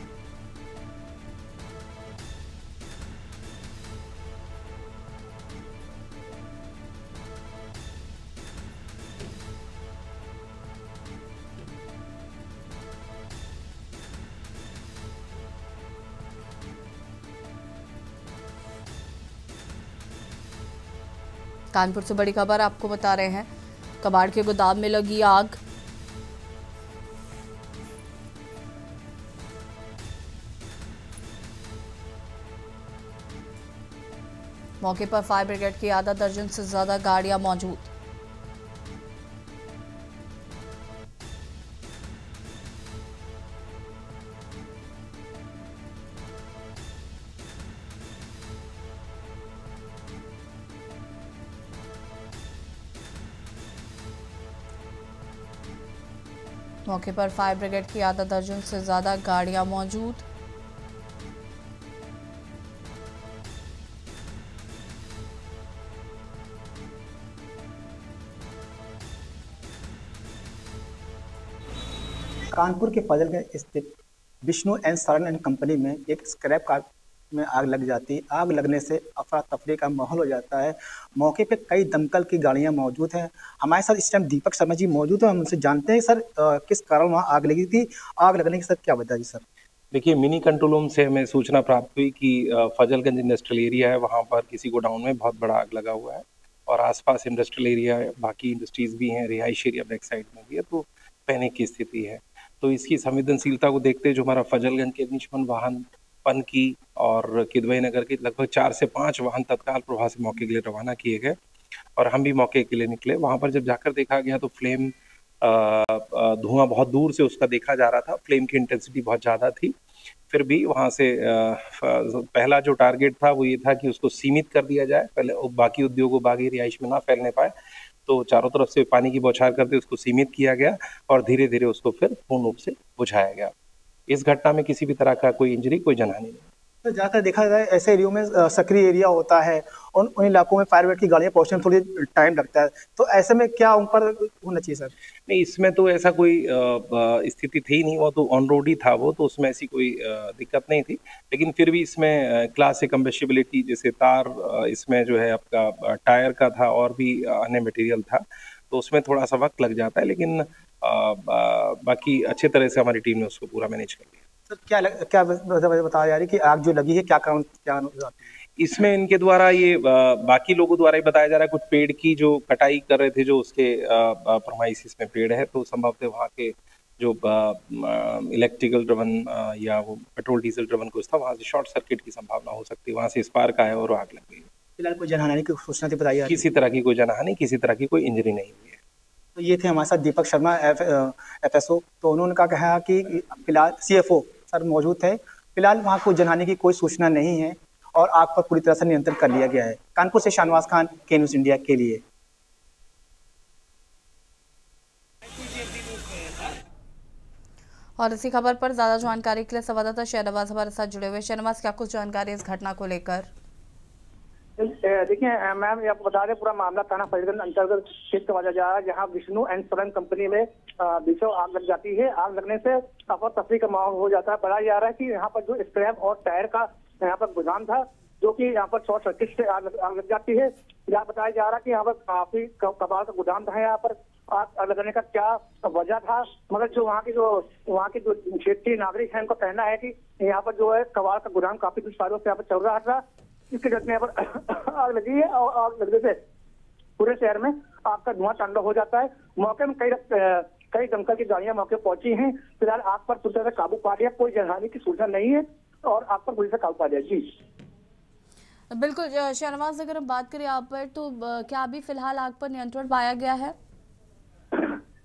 कानपुर से बड़ी खबर आपको बता रहे हैं, कबाड़ के गोदाम में लगी आग। मौके पर फायर ब्रिगेड की आधा दर्जन से ज्यादा गाड़ियां मौजूद। मौके पर फायर ब्रिगेड की आधा दर्जन से ज्यादा गाड़ियां मौजूद। कानपुर के फजलगंज स्थित विष्णु एंड शरण एंड कंपनी में एक स्क्रैप कार में आग लग जाती है। आग लगने से अफरा तफरी का माहौल हो जाता है। मौके पे कई दमकल की गाड़ियां मौजूद हैं। हमारे साथ इस टाइम दीपक शर्मा जी मौजूद हैं। हम उनसे जानते हैं सर किस कारण वहाँ आग लगी थी, आग लगने की सर क्या वजह जी सर? देखिए, मिनी कंट्रोल रूम से हमें सूचना प्राप्त हुई कि फजलगंज इंडस्ट्रियल एरिया है, वहाँ पर किसी गोडाउन में बहुत बड़ा आग लगा हुआ है और आसपास इंडस्ट्रियल एरिया है, बाकी इंडस्ट्रीज भी हैं, रिहाइश एरिया बैक साइड में भी है, तो पैनिक की स्थिति है। तो इसकी संवेदनशीलता को देखते हुए जो हमारा फजलगंज के अग्निशमन वाहन पनकी और किदवई नगर के लगभग 4 से 5 वाहन तत्काल प्रभाव से मौके के लिए रवाना किए गए और हम भी मौके के लिए निकले। वहाँ पर जब जाकर देखा गया तो फ्लेम धुआं बहुत दूर से उसका देखा जा रहा था, फ्लेम की इंटेंसिटी बहुत ज़्यादा थी। फिर भी वहाँ से पहला जो टारगेट था वो ये था कि उसको सीमित कर दिया जाए, पहले बाकी उद्योगों बाकी रिहाइश में ना फैलने पाए, तो चारों तरफ से पानी की बौछार करते उसको सीमित किया गया और धीरे धीरे उसको फिर पूर्ण रूप से बुझाया गया। इस घटना में किसी भी तरह का कोई इंजरी, कोई जनहानि नहीं। तो ज़्यादातर देखा जाए ऐसे एरियो में सक्रिय एरिया होता है और उन इलाकों में फायर ब्रिगेड की गाड़ियाँ पहुँचने में थोड़ी टाइम लगता है, तो ऐसे में क्या उन पर होना चाहिए सर? नहीं, इसमें तो ऐसा कोई स्थिति थी नहीं, वो तो ऑन रोड ही था वो, तो उसमें ऐसी कोई दिक्कत नहीं थी। लेकिन फिर भी इसमें क्लास ए कम्बेस्टिबिलिटी जैसे तार, इसमें जो है आपका टायर का था और भी अन्य मटेरियल था, तो उसमें थोड़ा सा वक्त लग जाता है, लेकिन बाकी अच्छे तरह से हमारी टीम ने उसको पूरा मैनेज कर लिया। सर क्या बताया जा रही है कि आग जो लगी है क्या कारण क्या? इसमें इनके द्वारा ये बाकी लोगों द्वारा ही बताया जा रहा है, कुछ पेड़ की जो कटाई कर रहे थे, जो उसके प्रोमाइसिस में पेड़ है, तो संभवतः वहाँ के जो इलेक्ट्रिकल ड्रिवन या वो पेट्रोल डीजल ड्रिवन कुछ था, वहाँ से शॉर्ट सर्किट की संभावना हो सकती है, वहाँ से स्पार्क आया और आग लग गई। फिलहाल कोई जनहानि की सूचना थी बताइए? किसी तरह की कोई जनहानि, किसी तरह की कोई इंजरी नहीं हुई है। तो ये थे हमारे साथ दीपक शर्मा FSO, तो उन्होंने कहा कि फिलहाल CFO सर मौजूद थे। फिलहाल वहाँ कोई जनहानि की कोई सूचना नहीं है और आग पर पूरी तरह से नियंत्रण कर लिया गया है। कानपुर से शाहनवाज खान, के न्यूज़ इंडिया के लिए। और इसी खबर पर ज्यादा जानकारी के लिए संवाददाता शहनवाज हमारे साथ जुड़े हुए। शहनवाज, क्या कुछ जानकारी इस घटना को लेकर? देखिए मैम, ये आपको बता दें पूरा मामला थाना फजलगंज अंतर्गत क्षेत्र वाला जा रहा है, जहाँ विष्णु एंड शरण कंपनी में बीचों आग लग जाती है। आग लगने से अफरा तफरी का माहौल हो जाता है। बताया जा रहा है कि यहाँ पर जो स्क्रैप और टायर का यहाँ पर गोदाम था, जो कि यहाँ पर शॉर्ट सर्किट से आग लग जाती है। यहाँ बताया जा रहा है कि यहाँ पर काफी कबाड़ का गोदाम था। यहाँ पर आग लगने का क्या वजह था, मगर जो वहाँ के जो क्षेत्रीय नागरिक है उनका कहना है कि यहाँ पर जो है कबाड़ का गोदाम काफी कुछ सालों से यहाँ पर चल रहा था। इसके चलते यहाँ पर आग लगी है और आग लगने से पूरे शहर में आग का धुआं तांडव हो जाता है। मौके में कई दमकल की गाड़ियां मौके पहुंची हैं। फिलहाल आग पर पूरी तरह से काबू पा लिया, कोई जनहानि की सूचना नहीं है और आग पर पूरी तरह काबू पा लिया। जी बिल्कुल शहनवाज, अगर हम बात करें यहाँ पर तो क्या अभी फिलहाल आग पर नियंत्रण पाया गया है?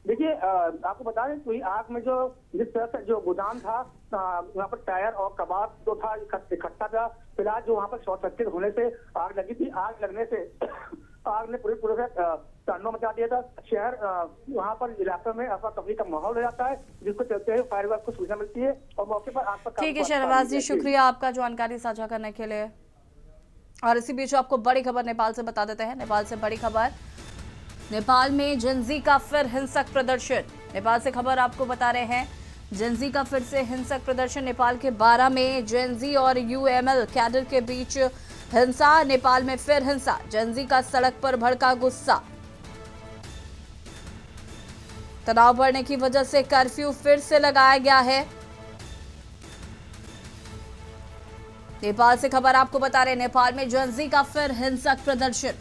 देखिए आपको बता दें तो आग में जो जिस तरह से जो गोदाम था, वहाँ पर टायर और कबाड़ जो था इकट्ठा था। फिलहाल जो वहाँ पर शॉर्ट सर्किट होने से आग लगी थी। आग लगने से आग ने पूरी वहाँ पर इलाके में अफरा तफरी का माहौल हो जाता है, जिसको चलते हुए फायर विभाग को सूचना मिलती है और मौके पर आग पर ठीक है शहनवाज जी, शुक्रिया आपका जानकारी साझा करने के लिए। और इसी बीच आपको बड़ी खबर नेपाल से बता देते हैं। नेपाल से बड़ी खबर, नेपाल में जेनजी का फिर हिंसक प्रदर्शन। नेपाल से खबर आपको बता रहे हैं, जेनजी का फिर से हिंसक प्रदर्शन। नेपाल के 12 में जेनजी और यूएमएल कैडर के बीच हिंसा। नेपाल में फिर हिंसा, जेनजी का सड़क पर भड़का गुस्सा। तनाव बढ़ने की वजह से कर्फ्यू फिर से लगाया गया है। नेपाल से खबर आपको बता रहे हैं, नेपाल में जेनजी का फिर हिंसक प्रदर्शन।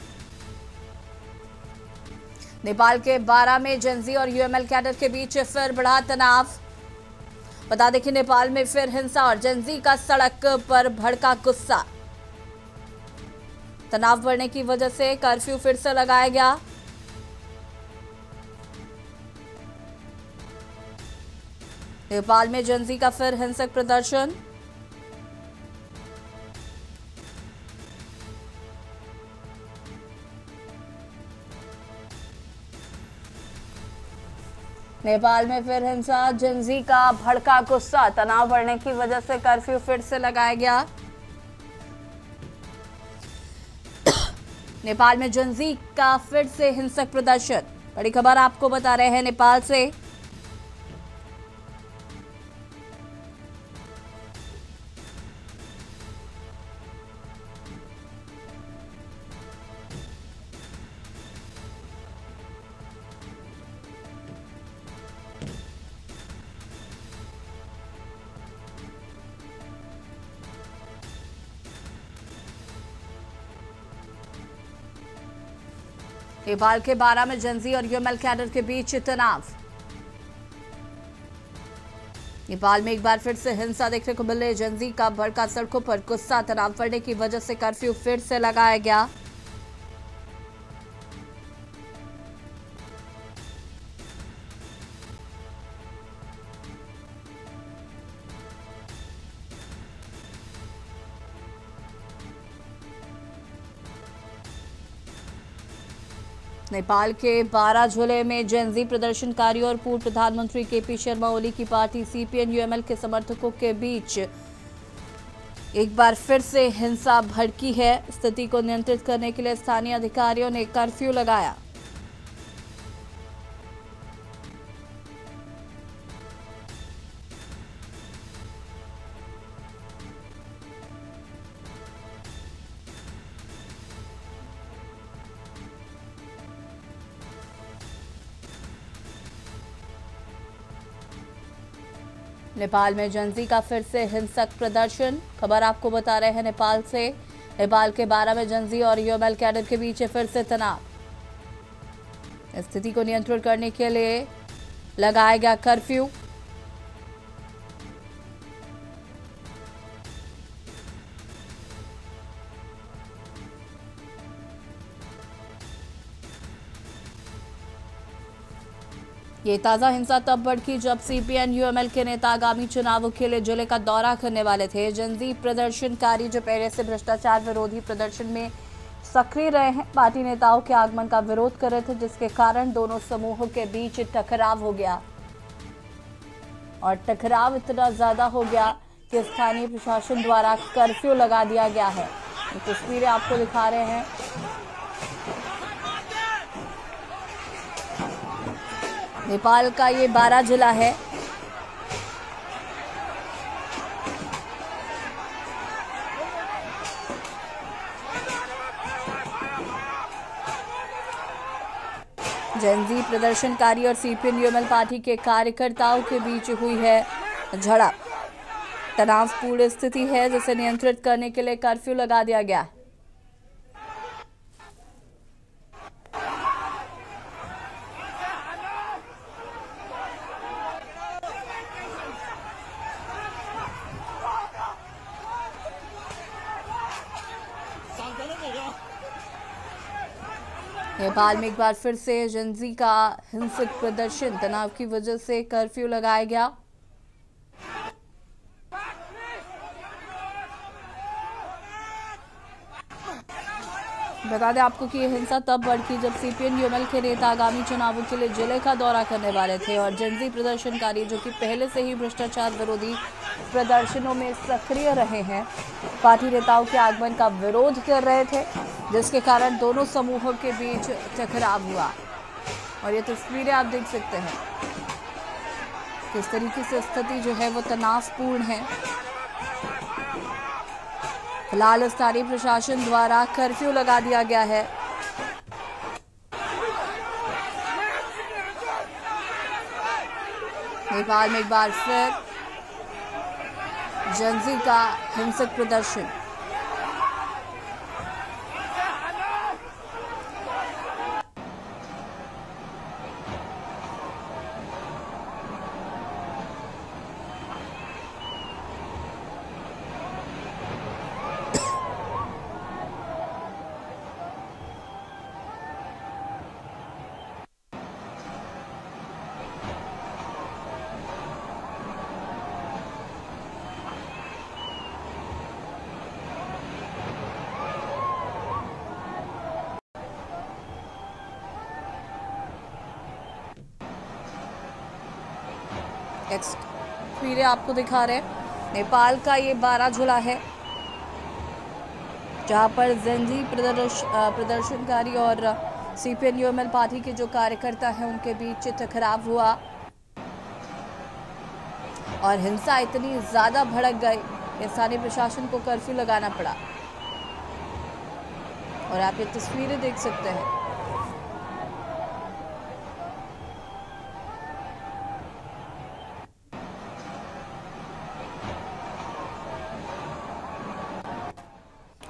नेपाल के 12 में जेनजी और यूएमएल कैडर के बीच फिर बढ़ा तनाव। बता दें कि नेपाल में फिर हिंसा और जेनजी का सड़क पर भड़का गुस्सा। तनाव बढ़ने की वजह से कर्फ्यू फिर से लगाया गया। नेपाल में जेनजी का फिर हिंसक प्रदर्शन। नेपाल में फिर हिंसा, जेनजी का भड़का गुस्सा। तनाव बढ़ने की वजह से कर्फ्यू फिर से लगाया गया। नेपाल में जेनजी का फिर से हिंसक प्रदर्शन। बड़ी खबर आपको बता रहे हैं नेपाल से। नेपाल के 12 में जेनजी और यूएमएल कैडर के बीच तनाव। नेपाल में एक बार फिर से हिंसा देखने को मिल रही है। जेनजी का भड़का सड़कों पर गुस्सा। तनाव बढ़ने की वजह से कर्फ्यू फिर से लगाया गया। नेपाल के 12 जिले में जेनजी प्रदर्शनकारियों और पूर्व प्रधानमंत्री केपी शर्मा ओली की पार्टी सीपीएन यूएमएल के समर्थकों के बीच एक बार फिर से हिंसा भड़की है। स्थिति को नियंत्रित करने के लिए स्थानीय अधिकारियों ने कर्फ्यू लगाया। नेपाल में जेनजी का फिर से हिंसक प्रदर्शन। खबर आपको बता रहे हैं नेपाल से। नेपाल के 12 में जेनजी और यूएमएल कैडर के बीच फिर से तनाव। स्थिति को नियंत्रित करने के लिए लगाया गया कर्फ्यू। ये ताजा हिंसा तब भड़की जब सीपीएन यूएमएल के नेता आगामी चुनावों के लिए जिले का दौरा करने वाले थे। जेनजी प्रदर्शनकारी जो पहले से भ्रष्टाचार विरोधी प्रदर्शन में सक्रिय रहे हैं, पार्टी नेताओं के आगमन का विरोध कर रहे थे, जिसके कारण दोनों समूहों के बीच टकराव हो गया। और टकराव इतना ज्यादा हो गया कि स्थानीय प्रशासन द्वारा कर्फ्यू लगा दिया गया है। तस्वीरें आपको दिखा रहे हैं। नेपाल का ये 12 जिला है। जेनजी प्रदर्शनकारी और सीपीएन यूएमएल पार्टी के कार्यकर्ताओं के बीच हुई है झड़प। तनावपूर्ण स्थिति है, जिसे नियंत्रित करने के लिए कर्फ्यू लगा दिया गया है। नेपाल में एक बार फिर से जेनजी का हिंसक प्रदर्शन। तनाव की वजह से कर्फ्यू लगाया गया। बता दें आपको कि ये हिंसा तब भड़की जब CPN-UML के नेता आगामी चुनावों के लिए जिले का दौरा करने वाले थे और जनजी प्रदर्शनकारी जो कि पहले से ही भ्रष्टाचार विरोधी प्रदर्शनों में सक्रिय रहे हैं, पार्टी नेताओं के आगमन का विरोध कर रहे थे, जिसके कारण दोनों समूहों के बीच टकराव हुआ। और ये तस्वीरें आप देख सकते हैं किस तरीके से स्थिति जो है वो तनावपूर्ण है। फिलहाल स्थानीय प्रशासन द्वारा कर्फ्यू लगा दिया गया है। नेपाल में एक बार फिर जनजी का हिंसक प्रदर्शन। तस्वीरें आपको दिखा रहे हैं नेपाल का ये बाराझोला है, जहां पर जनजी प्रदर्शनकारी और CPN-UML पार्टी के जो कार्यकर्ता हैं उनके बीच टकराव हुआ और हिंसा इतनी ज्यादा भड़क गई कि स्थानीय प्रशासन को कर्फ्यू लगाना पड़ा। और आप ये तस्वीरें देख सकते हैं।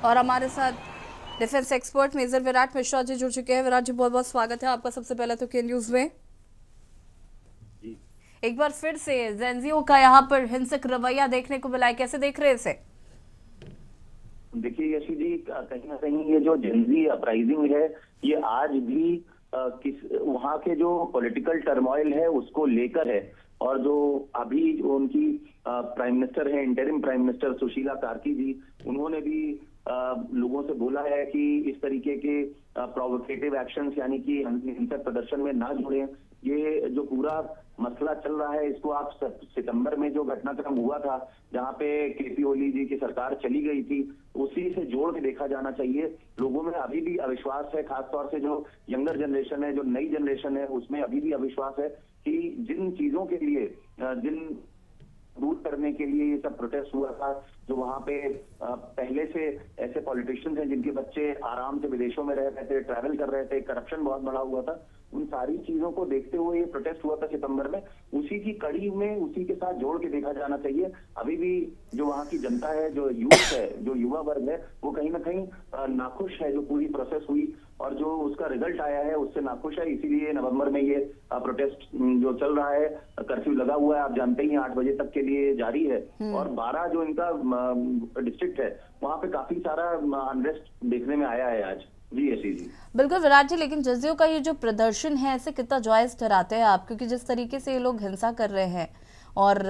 और हमारे साथ defence expert major Virat Mishra ji जुड़ चुके हैं। विराट जी, बहुत बहुत स्वागत है आपका सबसे पहले तो के न्यूज में। एक बार फिर से जेनजीओ का यहाँ पर हिंसक रवैया देखने को मिला है, कैसे देख रहे हैं इसे? देखिए यशी जी, कहीं ना कहीं ये जो जेनजी अपराइजिंग है ये आज भी वहाँ के जो पॉलिटिकल टर्मोइल है उसको लेकर है। और जो अभी जो उनकी प्राइम मिनिस्टर है, interim prime minister Sushila Karki ji, उन्होंने भी लोगों से बोला है कि इस तरीके के प्रोवोकेटिव एक्शंस यानी कि हिंसक प्रदर्शन में ना जुड़े। ये जो पूरा मसला चल रहा है इसको आप सितंबर में जो घटनाक्रम हुआ था जहां पे केपी ओली जी की सरकार चली गई थी, उसी से जोड़ के देखा जाना चाहिए। लोगों में अभी भी अविश्वास है, खासतौर से जो यंगर जनरेशन है, जो नई जनरेशन है, उसमें अभी भी अविश्वास है कि जिन चीजों के लिए जिन दूर करने के लिए ये सब प्रोटेस्ट हुआ था, जो वहां पे पहले से ऐसे पॉलिटिशियंस हैं जिनके बच्चे आराम से विदेशों में रह रहे थे, ट्रैवल कर रहे थे, करप्शन बहुत बड़ा हुआ था, उन सारी चीजों को देखते हुए ये प्रोटेस्ट हुआ था सितंबर में। उसी की कड़ी में उसी के साथ जोड़ के देखा जाना चाहिए। अभी भी जो वहाँ की जनता है, जो यूथ है, जो युवा वर्ग है, वो कहीं ना कहीं नाखुश है जो पूरी प्रोसेस हुई और जो उसका रिजल्ट आया है उससे नाखुश है। इसीलिए नवंबर में ये प्रोटेस्ट जो चल रहा है, कर्फ्यू लगा हुआ है, आप जानते ही 8 बजे तक के लिए जारी है। और 12 जो इनका डिस्ट्रिक्ट है वहाँ पे काफी सारा अनरेस्ट देखने में आया है आज। जी ऐसी जी बिल्कुल विराट जी, लेकिन जजियों का ये जो प्रदर्शन है ऐसे कितना जायज ठहराते हैं आप? क्योंकि जिस तरीके से ये लोग हिंसा कर रहे हैं और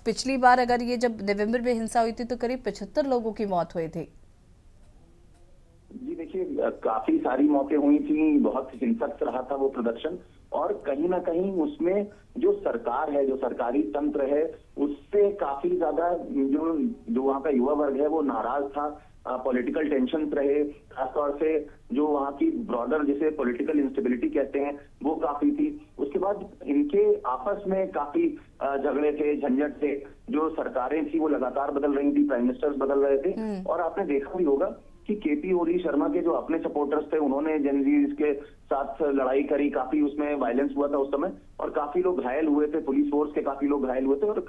पिछली बार अगर ये जब नवंबर में हिंसा हुई थी तो करीब 75 लोगों की मौत हुई थी। जी देखिए, काफी सारी मौतें हुई थी, बहुत हिंसक रहा था वो प्रदर्शन और कहीं ना कहीं उसमें जो सरकार है, जो सरकारी तंत्र है, उससे काफी ज्यादा जो वहाँ का युवा वर्ग है वो नाराज था। पॉलिटिकल टेंशन रहे, खासतौर से जो वहाँ की ब्रॉडर जिसे पॉलिटिकल इंस्टेबिलिटी कहते हैं वो काफी थी। उसके बाद इनके आपस में काफी झगड़े थे, झंझट थे। जो सरकारें थी वो लगातार बदल रही थी, प्राइम मिनिस्टर्स बदल रहे थे और आपने देखा भी होगा कि केपी ओली शर्मा के जो अपने सपोर्टर्स थे उन्होंने जेनजीज के साथ लड़ाई करी, काफी उसमें वायलेंस हुआ था उस समय और काफी लोग घायल हुए थे, पुलिस फोर्स के काफी लोग घायल हुए थे और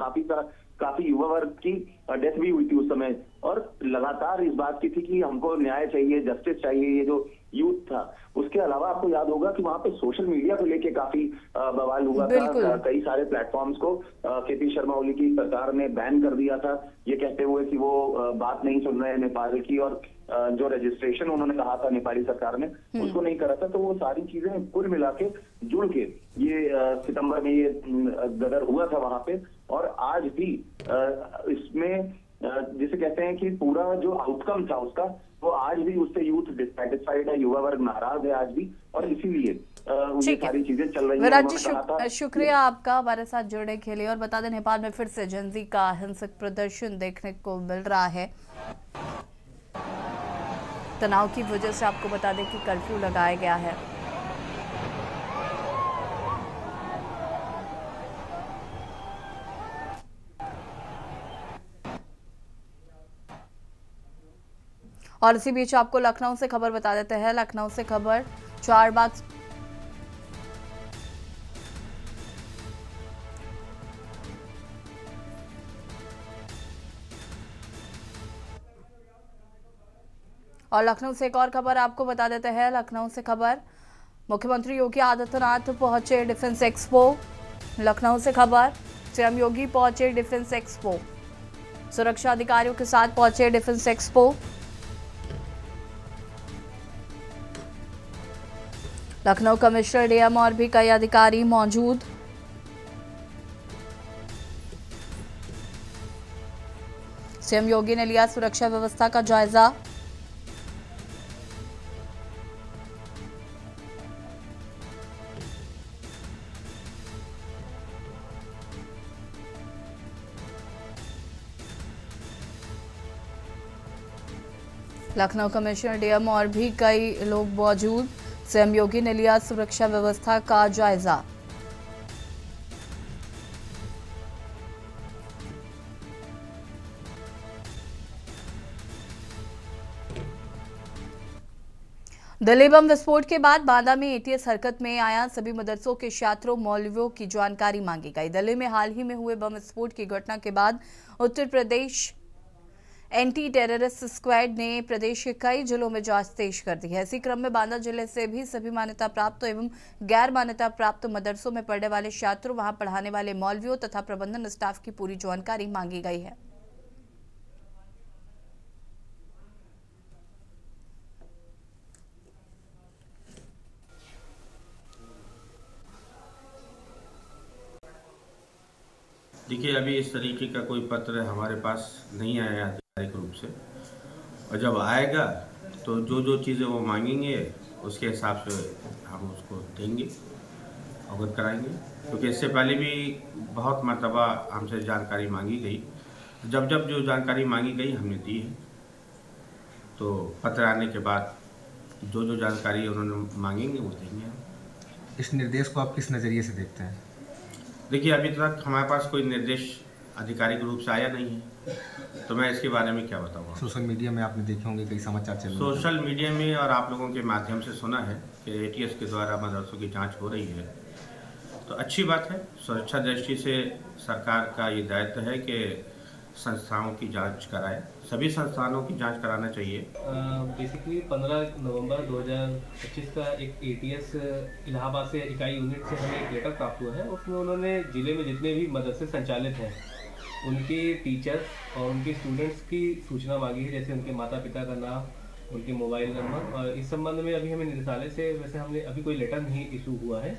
काफी युवा वर्ग की डेथ भी हुई थी उस समय। और लगातार इस बात की थी कि हमको न्याय चाहिए, जस्टिस चाहिए। ये जो यूथ था, उसके अलावा आपको याद होगा कि वहाँ पे सोशल मीडिया को लेके काफी बवाल हुआ था। कई सारे प्लेटफॉर्म्स को केपी शर्मा ओली की सरकार ने बैन कर दिया था, ये कहते हुए कि वो बात नहीं सुन रहे हैं नेपाल की और जो रजिस्ट्रेशन उन्होंने कहा था नेपाली सरकार ने उसको नहीं करा था। तो वो सारी चीजें कुल मिला के जुड़ के ये सितंबर में ये गदर हुआ था वहां पे। और आज भी इसमें जिसे कहते हैं कि पूरा जो आउटकम था उसका तो आज भी उससे यूथ डिससेटिस्फाइड है, युवा वर्ग नाराज है आज भी, और इसीलिए ये सारी चीजें चल रही विराट जी, शुक्रिया आपका हमारे साथ जुड़ने के लिए। और बता दें, नेपाल में फिर से जेनजी का हिंसक प्रदर्शन देखने को मिल रहा है। तनाव की वजह से आपको बता दें कि कर्फ्यू लगाया गया है। और इसी बीच आपको लखनऊ से खबर बता देते हैं। लखनऊ से खबर, चारबाग और लखनऊ से एक और खबर आपको बता देते हैं। लखनऊ से खबर, मुख्यमंत्री योगी आदित्यनाथ पहुंचे डिफेंस एक्सपो। लखनऊ से खबर, सीएम योगी पहुंचे डिफेंस एक्सपो, सुरक्षा अधिकारियों के साथ पहुंचे defence expo. Lucknow commissioner, DM और भी कई अधिकारी मौजूद। सीएम योगी ने लिया सुरक्षा व्यवस्था का जायजा। लखनऊ कमिश्नर, डीएम और भी कई लोग मौजूद। सीएम योगी ने लिया सुरक्षा व्यवस्था का जायजा। दिल्ली बम विस्फोट के बाद बांदा में एटीएस हरकत में आया। सभी मदरसों के छात्रों मौलवियों की जानकारी मांगी गई। दिल्ली में हाल ही में हुए बम विस्फोट की घटना के बाद Uttar Pradesh anti terrorist squad ने प्रदेश के कई जिलों में जांच तेज कर दी है। इसी क्रम में बांदा जिले से भी सभी मान्यता प्राप्त एवं गैर मान्यता प्राप्त मदरसों में पढ़ने वाले छात्रों, वहां पढ़ाने वाले मौलवियों तथा प्रबंधन स्टाफ की पूरी जानकारी मांगी गई है। देखिए, अभी इस तरीके का कोई पत्र हमारे पास नहीं आया आधिकारिक रूप से, और जब आएगा तो जो चीज़ें वो मांगेंगे उसके हिसाब से हम उसको देंगे, अवगत कराएंगे। क्योंकि इससे पहले भी बहुत मर्तबा हमसे जानकारी मांगी गई। जब जो जानकारी मांगी गई हमने दी है। तो पत्र आने के बाद जो जानकारी उन्होंने मांगेंगे वो देंगे। इस निर्देश को आप किस नज़रिए से देखते हैं? देखिए, अभी तक हमारे पास कोई निर्देश आधिकारिक रूप से आया नहीं है, तो मैं इसके बारे में क्या बताऊँ। सोशल मीडिया में आपने देखे होंगे कई समाचार चल रहे हैं। सोशल मीडिया में और आप लोगों के माध्यम से सुना है कि एटीएस के द्वारा मदरसों की जांच हो रही है, तो अच्छी बात है। सुरक्षा दृष्टि से सरकार का ये दायित्व है कि संस्थाओं की जांच कराए। सभी संस्थानों की जांच कराना चाहिए। बेसिकली 15 नवंबर 2025 का एक एटीएस इलाहाबाद से इकाई यूनिट से हमें एक लेटर प्राप्त हुआ है। उसमें उन्होंने जिले में जितने भी मदरसे संचालित हैं उनके टीचर्स और उनके स्टूडेंट्स की सूचना मांगी है, जैसे उनके माता पिता का नाम, उनके मोबाइल नंबर। और इस संबंध में अभी हमें निदेशालय से वैसे हमने अभी कोई लेटर नहीं इशू हुआ है,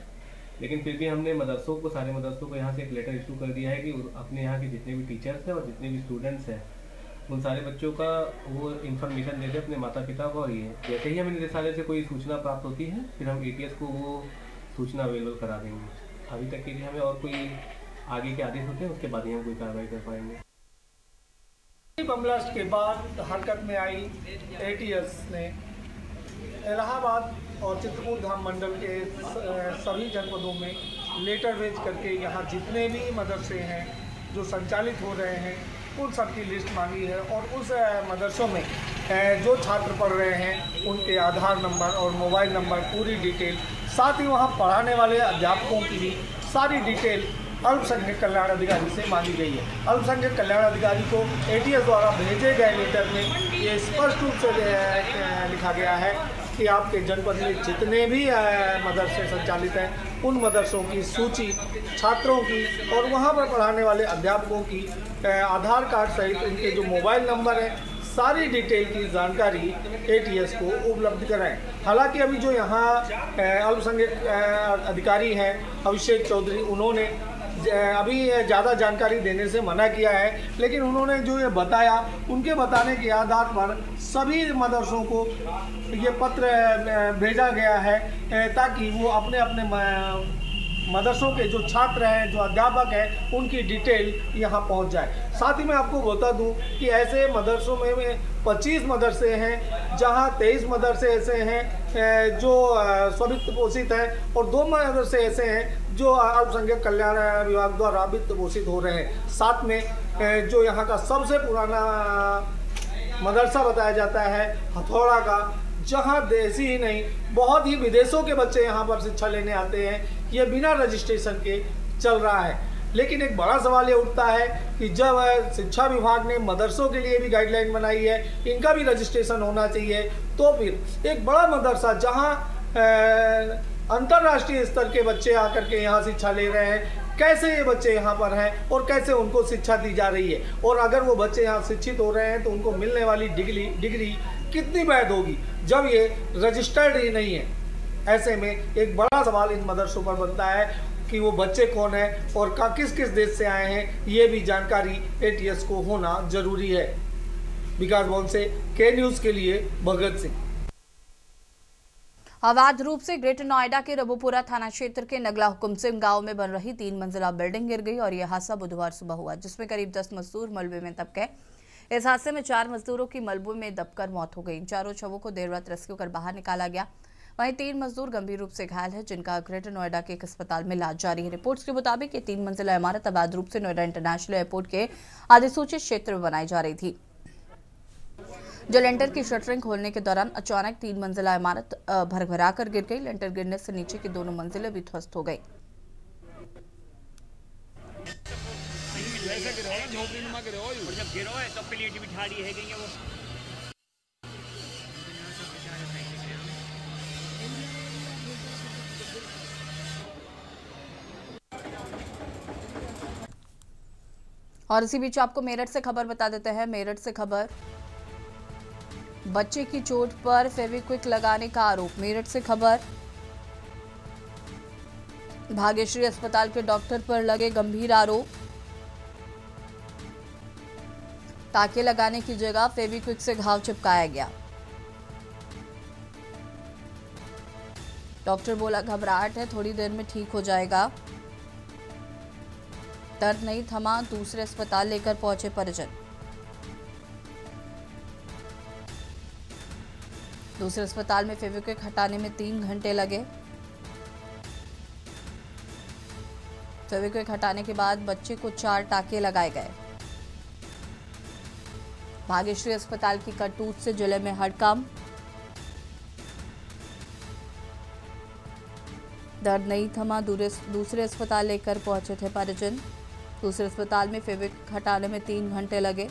लेकिन फिर भी हमने मदरसों को, सारे मदरसों को यहाँ से एक लेटर इशू कर दिया है कि अपने यहाँ के जितने भी टीचर्स हैं और जितने भी स्टूडेंट्स हैं उन सारे बच्चों का वो इन्फॉर्मेशन दे दे अपने माता पिता को। और ये जैसे ही हमें निदेशालय से कोई सूचना प्राप्त होती है फिर हम एटीएस को वो सूचना अवेलेबल करा देंगे। अभी तक के लिए हमें और कोई आगे के आदेश होते हैं उसके बाद ही हम कोई कार्रवाई कर पाएंगे। बम ब्लास्ट के बाद हरकत में आई एटीएस ने इलाहाबाद और चित्रकूट धाम मंडल के सभी जनपदों में लेटर भेज करके यहाँ जितने भी मदरसे हैं जो संचालित हो रहे हैं उन सब की लिस्ट मांगी है। और उस मदरसों में जो छात्र पढ़ रहे हैं उनके आधार नंबर और मोबाइल नंबर, पूरी डिटेल, साथ ही वहाँ पढ़ाने वाले अध्यापकों की भी सारी डिटेल अल्पसंख्यक कल्याण अधिकारी से मांगी गई है। अल्पसंख्यक कल्याण अधिकारी को एटीएस द्वारा भेजे गए लेटर में ये स्पष्ट रूप से लिखा गया है कि आपके जनपद में जितने भी मदरसे संचालित हैं उन मदरसों की सूची, छात्रों की और वहाँ पर पढ़ाने वाले अध्यापकों की आधार कार्ड सहित उनके जो मोबाइल नंबर है, सारी डिटेल की जानकारी एटीएस को उपलब्ध कराएं। हालांकि अभी जो यहाँ अल्पसंख्यक अधिकारी हैं अभिषेक चौधरी, उन्होंने अभी ज़्यादा जानकारी देने से मना किया है, लेकिन उन्होंने जो ये बताया उनके बताने के आधार पर सभी मदरसों को ये पत्र भेजा गया है ताकि वो अपने अपने मदरसों के जो छात्र हैं, जो अध्यापक हैं, उनकी डिटेल यहाँ पहुँच जाए। साथ ही मैं आपको बता दूँ कि ऐसे मदरसों में 25 मदरसे हैं जहाँ 23 मदरसे ऐसे हैं जो स्ववित्त पोषित हैं और 2 मदरसे ऐसे हैं जो अल्पसंख्यक कल्याण विभाग द्वारा वित्त पोषित हो रहे हैं। साथ में जो यहाँ का सबसे पुराना मदरसा बताया जाता है हथौड़ा का, जहाँ देशी ही नहीं बहुत ही विदेशों के बच्चे यहाँ पर शिक्षा लेने आते हैं। ये बिना रजिस्ट्रेशन के चल रहा है। लेकिन एक बड़ा सवाल ये उठता है कि जब शिक्षा विभाग ने मदरसों के लिए भी गाइडलाइन बनाई है, इनका भी रजिस्ट्रेशन होना चाहिए, तो फिर एक बड़ा मदरसा जहाँ अंतर्राष्ट्रीय स्तर के बच्चे आकर के यहाँ शिक्षा ले रहे हैं, कैसे ये बच्चे यहाँ पर हैं और कैसे उनको शिक्षा दी जा रही है, और अगर वो बच्चे यहाँ शिक्षित हो रहे हैं तो उनको मिलने वाली डिग्री कितनी वैध होगी जब ये रजिस्टर्ड ही नहीं है। ऐसे में एक बड़ा सवाल इन मदरसों पर बनता है कि वो बच्चे कौन हैं और किस किस देश से आए हैं, ये भी जानकारी ATS को होना जरूरी है। विकास भवन से के न्यूज़ के लिए भगत सिंह। अवैध रूप से ग्रेटर नोएडा के रबुपुरा थाना क्षेत्र के नगला हुकुम सिंह गांव में बन रही 3 मंजिला बिल्डिंग गिर गई और यह हादसा बुधवार सुबह हुआ, जिसमें करीब 10 मजदूर मलबे में दब गए। इस हादसे में 4 मजदूरों की मलबे में दबकर मौत हो गई। इन चारों शवों को देर रात रेस्क्यू कर बाहर निकाला गया। वहीं 3 मजदूर गंभीर रूप से घायल है, जिनका ग्रेटर नोएडा के एक अस्पताल में इलाज जारी है। रिपोर्ट्स के मुताबिक ये 3 मंजिला इमारत अवैध रूप से नोएडा इंटरनेशनल एयरपोर्ट के अधिसूचित क्षेत्र में बनाई जा रही थी। जो लेंटर की शटरिंग खोलने के दौरान अचानक 3 मंजिला इमारत भरभरा कर गिर गई। लेंटर गिरने से नीचे की दोनों मंजिलें भी ध्वस्त हो गई। और इसी बीच आपको मेरठ से खबर बता देते हैं। मेरठ से खबर, बच्चे की चोट पर फेविक्विक लगाने का आरोप। मेरठ से खबर, भाग्यश्री अस्पताल के डॉक्टर पर लगे गंभीर आरोप। ताके लगाने की जगह फेविक्विक से घाव चिपकाया गया। डॉक्टर बोला घबराहट है, थोड़ी देर में ठीक हो जाएगा। दर्द नहीं थमा, दूसरे अस्पताल लेकर पहुंचे परिजन। दूसरे अस्पताल में फेविक्विक हटाने में 3 घंटे लगे। फेविक्विक हटाने के बाद बच्चे को 4 टाके लगाए गए। भाग्यश्री अस्पताल की करतूत से जिले में हड़कंप। दर्द नहीं थमा, दूसरे अस्पताल लेकर पहुंचे थे परिजन। दूसरे अस्पताल में फेविक्विक हटाने में 3 घंटे लगे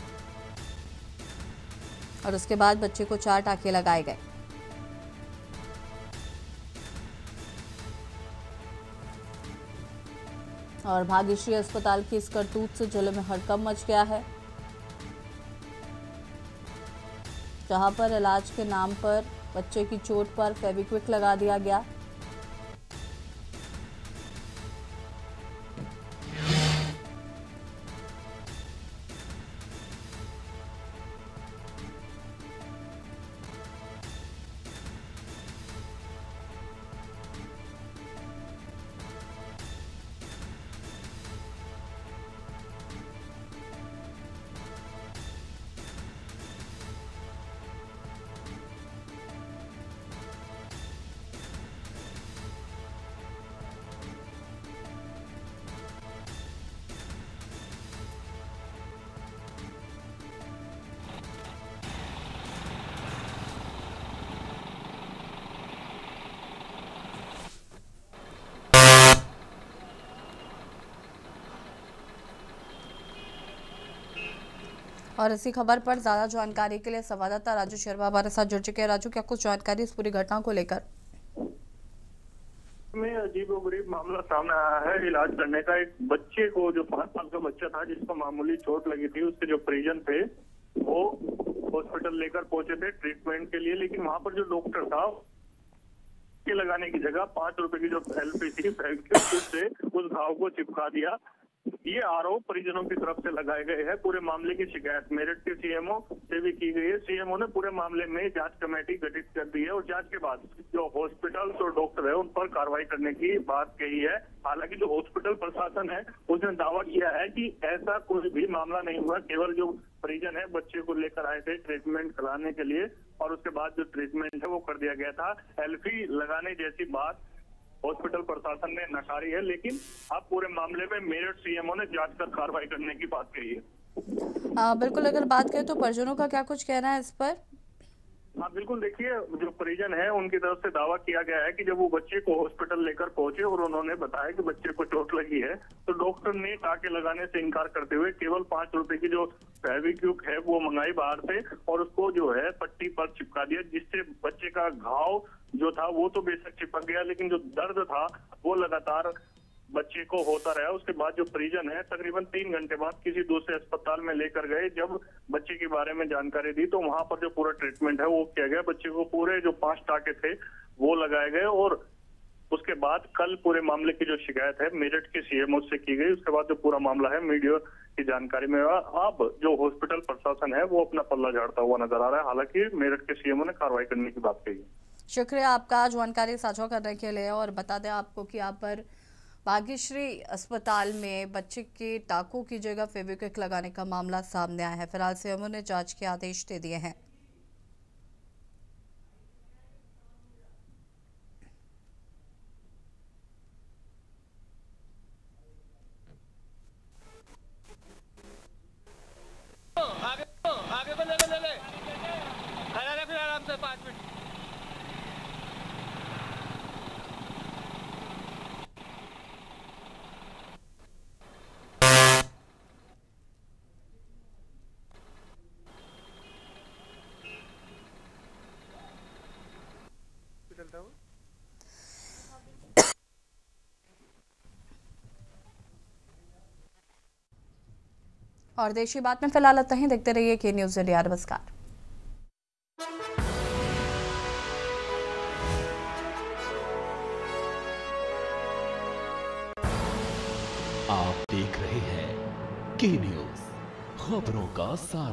और उसके बाद बच्चे को 4 टाके लगाए गए। और भाग्यश्री अस्पताल की इस करतूत से जिले में हड़कंप मच गया है, जहां पर इलाज के नाम पर बच्चे की चोट पर फेविक्विक लगा दिया गया। और इसी खबर पर ज्यादा जानकारी के लिए संवाददाता राजू शर्मा हमारे साथ जुड़ चुके हैं। राजू, क्या कुछ जानकारी इस पूरी घटना को लेकर? में अजीबोगरीब मामला सामने आया है। इलाज करने का एक बच्चे को, जो 5 साल का बच्चा था जिसको मामूली चोट लगी थी, उसके जो परिजन थे वो हॉस्पिटल लेकर पहुंचे थे ट्रीटमेंट के लिए, लेकिन वहां पर जो डॉक्टर था के लगाने की जगह 5 रुपए की जो एलपी थी उससे उस घाव को चिपका दिया, ये आरोप परिजनों की तरफ से लगाए गए हैं। पूरे मामले की शिकायत मेरठ के सीएमओ से भी की गई है। सीएमओ ने पूरे मामले में जांच कमेटी गठित कर दी है और जांच के बाद जो हॉस्पिटल्स और डॉक्टर है उन पर कार्रवाई करने की बात कही है। हालांकि जो हॉस्पिटल प्रशासन है उसने दावा किया है कि ऐसा कोई भी मामला नहीं हुआ, केवल जो परिजन है बच्चे को लेकर आए थे ट्रीटमेंट कराने के लिए और उसके बाद जो ट्रीटमेंट है वो कर दिया गया था। एल्फी लगाने जैसी बात हॉस्पिटल प्रशासन ने नकारी है, लेकिन अब पूरे मामले में मेरठ सीएमओ ने जांच कर कार्रवाई करने की बात कही है। बिल्कुल, अगर बात करें तो परिजनों का क्या कुछ कहना है इस पर? हाँ बिल्कुल, देखिए जो परिजन है उनकी तरफ से दावा किया गया है कि जब वो बच्चे को हॉस्पिटल लेकर पहुंचे और उन्होंने बताया कि बच्चे को चोट लगी है तो डॉक्टर ने टाके लगाने से इनकार करते हुए केवल 5 रुपए की जो फेविक्विक है वो मंगाई बाहर से और उसको जो है पट्टी पर चिपका दिया, जिससे बच्चे का घाव जो था वो तो बेशक चिपक गया, लेकिन जो दर्द था वो लगातार बच्चे को होता रहा। उसके बाद जो परिजन है तकरीबन 3 घंटे बाद किसी दूसरे अस्पताल में लेकर गए। जब बच्चे के बारे में जानकारी दी तो वहां पर जो पूरा ट्रीटमेंट है वो किया गया। बच्चे को पूरे जो 5 टाके थे वो लगाए गए और उसके बाद कल पूरे मामले की जो शिकायत है मेरठ के सीएमओ से की गई। उसके बाद जो पूरा मामला है मीडिया की जानकारी में अब जो हॉस्पिटल प्रशासन है वो अपना पल्ला झाड़ता हुआ नजर आ रहा है। हालांकि मेरठ के सीएमओ ने कार्रवाई करने की बात कही है। शुक्रिया आपका जानकारी साझा करने के लिए। और बता दें आपको कि यहाँ पर भाग्यश्री अस्पताल में बच्चे के टाकों की जगह फेविक्विक लगाने का मामला सामने आया है। फिलहाल सीएमओ ने जांच के आदेश दे दिए हैं। आगे को ले खड़ा रख आराम से 5 मिनट। और देशी बात में फिलहाल इतना ही। देखते रहिए के न्यूज़ इंडिया। नमस्कार। आप देख रहे हैं के न्यूज़, खबरों का सार।